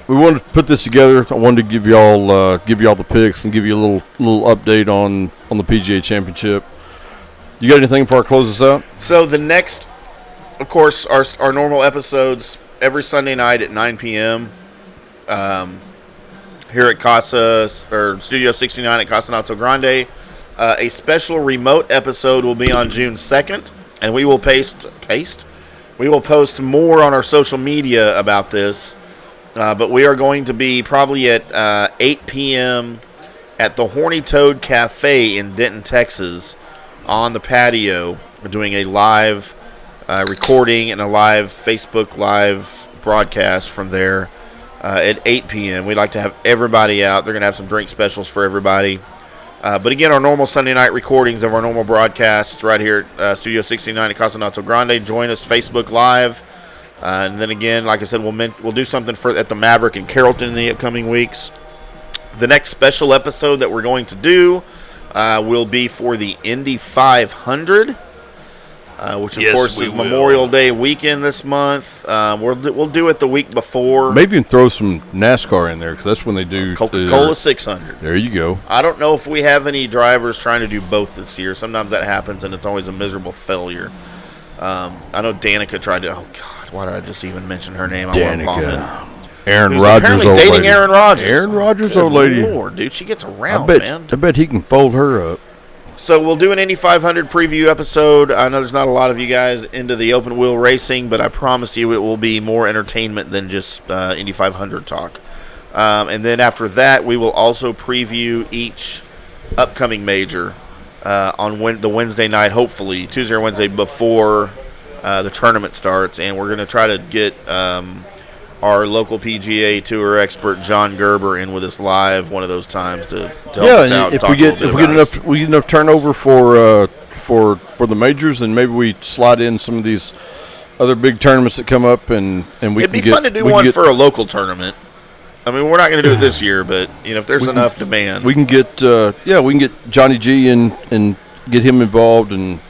wanted to put this together. I wanted to give y'all the picks and give you a little update on the PGA Championship. You got anything before I close this out? So the next, of course, our normal episodes every Sunday night at 9 p.m. Here at Casa or Studio 69 at Casa Nato Grande. A special remote episode will be on June 2nd, and we will We will post more on our social media about this, but we are going to be probably at 8 p.m. at the Horny Toad Cafe in Denton, Texas, on the patio. We're doing a live recording and a live Facebook live broadcast from there at 8 p.m. We'd like to have everybody out. They're going to have some drink specials for everybody. But again, our normal Sunday night recordings of our normal broadcasts right here at Studio 69 at Casa Nato Grande. Join us Facebook Live. And then again, like I said, we'll do something at the Maverick in Carrollton in the upcoming weeks. The next special episode that we're going to do will be for the Indy 500, which of course is Memorial Day weekend this month. We'll do it the week before. Maybe even throw some NASCAR in there because that's when they do Coca-Cola 600. There you go. I don't know if we have any drivers trying to do both this year. Sometimes that happens, and it's always a miserable failure. I know Danica tried to. Oh God, why did I just even mention her name? Danica. Aaron Who's Rodgers' apparently old dating lady. Aaron Rodgers. Aaron Rodgers' Good old lady. Lord, dude, she gets around, man. I bet he can fold her up. So we'll do an Indy 500 preview episode. I know there's not a lot of you guys into the open wheel racing, but I promise you it will be more entertainment than just Indy 500 talk. And then after that, we will also preview each upcoming major on the Wednesday night, hopefully, Tuesday or Wednesday before the tournament starts. And we're going to try to get our local PGA Tour expert John Gerber in with us live one of those times to help us out. If we get enough turnover for the majors, then maybe we slide in some of these other big tournaments that come up, and we it'd be fun to do one for a local tournament. I mean, we're not going to do it this year, but if there's enough demand, we can get Johnny G and get him involved, and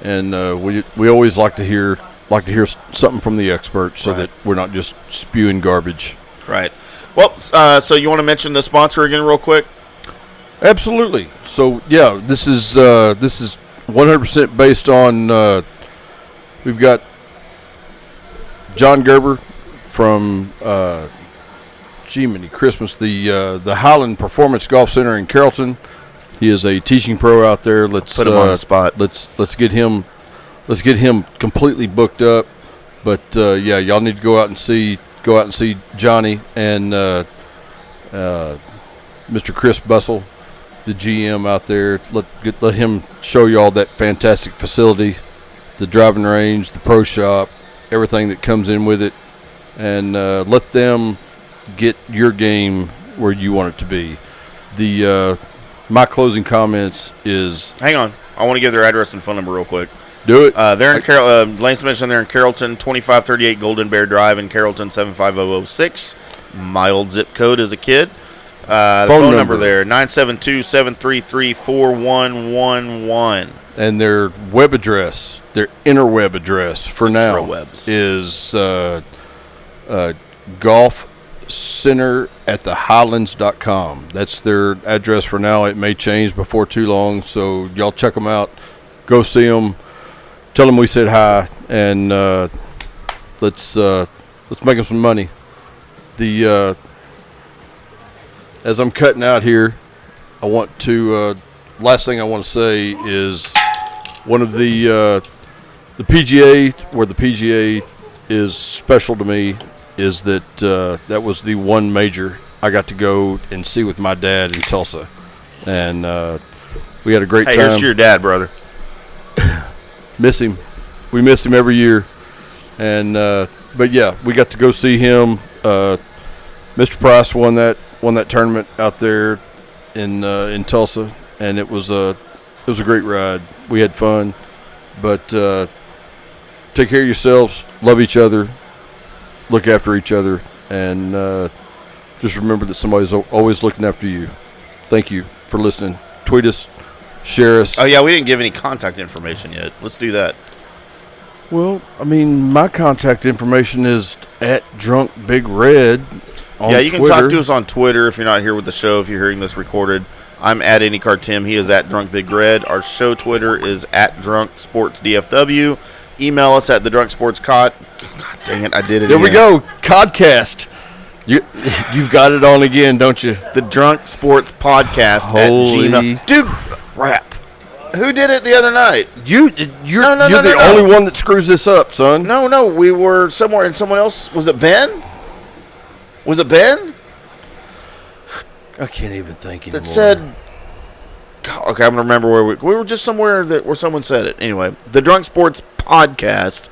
we always like to hear something from the experts so that we're not just spewing garbage. Right. Well, so you want to mention the sponsor again real quick? Absolutely. So yeah, this is 100% based on. We've got John Gerber from Mini Christmas, the Highland Performance Golf Center in Carrollton. He is a teaching pro out there. Let's put him on the spot. Let's get him completely booked up. But yeah, y'all need to go out and see Johnny and Mr. Chris Bussell, the GM out there. Let him show you all that fantastic facility, the driving range, the pro shop, everything that comes in with it, and let them get your game where you want it to be. My closing comments is. Hang on, I want to give their address and phone number real quick. Do it. They're in Lance mentioned they're in Carrollton, 2538 Golden Bear Drive in Carrollton, 75006. My old zip code as a kid. The phone number there, 972-733-4111. And their web address, their interweb address for now is golfcenter@thehighlands.com. That's their address for now. It may change before too long, so y'all check them out. Go see them. Tell them we said hi, and let's make them some money. As I'm cutting out here, I want to last thing I want to say is one of the PGA, where the PGA is special to me, is that that was the one major I got to go and see with my dad in Tulsa, and we had a great time. Hey, here's to your dad, brother. Miss him. We miss him every year. And but yeah, we got to go see him. Mr. Price won that tournament out there in Tulsa, and it was a great ride. We had fun, but take care of yourselves, love each other, look after each other, and just remember that somebody's always looking after you. Thank you for listening. Tweet us, share us. Oh yeah, we didn't give any contact information yet. Let's do that. Well, I mean, my contact information is at Drunk Big Red. Yeah, you can talk to us on Twitter if you're not here with the show, if you're hearing this recorded. I'm at IndyCar Tim. He is at Drunk Big Red. Our show Twitter is at Drunk Sports DFW. Email us at the Drunk Sports Cod. God dang it, I did it There again. we go. Codcast. You've got it on again, don't you? The Drunk Sports Podcast at Gmail. Dude, crap. Who did it the other night? You're the only one that screws this up, son. No. We were somewhere and someone else. Was it Ben? Was it Ben? I can't even think anymore. That said, God, okay, I'm gonna remember where we were just somewhere where someone said it. Anyway, the Drunk Sports Podcast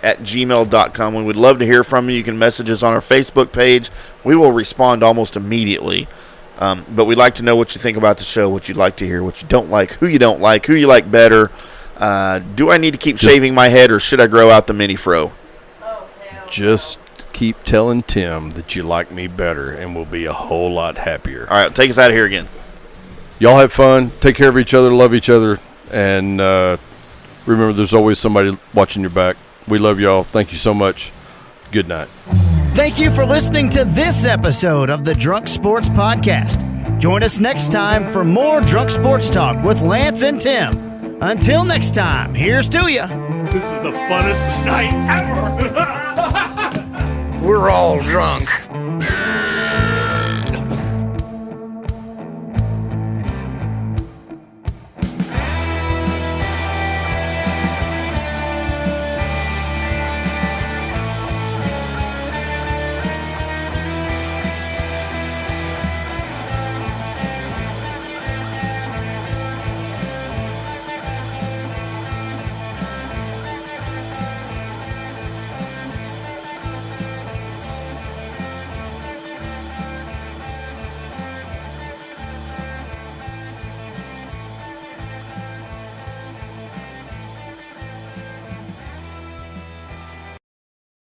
at gmail.com. We would love to hear from you. You can message us on our Facebook page. We will respond almost immediately. But we'd like to know what you think about the show, what you'd like to hear, what you don't like, who you like better. Do I need to keep shaving my head, or should I grow out the mini fro? Just keep telling Tim that you like me better, and we'll be a whole lot happier. All right, take us out of here again. Y'all have fun. Take care of each other. Love each other. And remember, there's always somebody watching your back. We love y'all. Thank you so much. Good night. Thank you for listening to this episode of the Drunk Sports Podcast. Join us next time for more Drunk Sports Talk with Lance and Tim. Until next time, here's to ya. This is the funnest night ever. We're all drunk.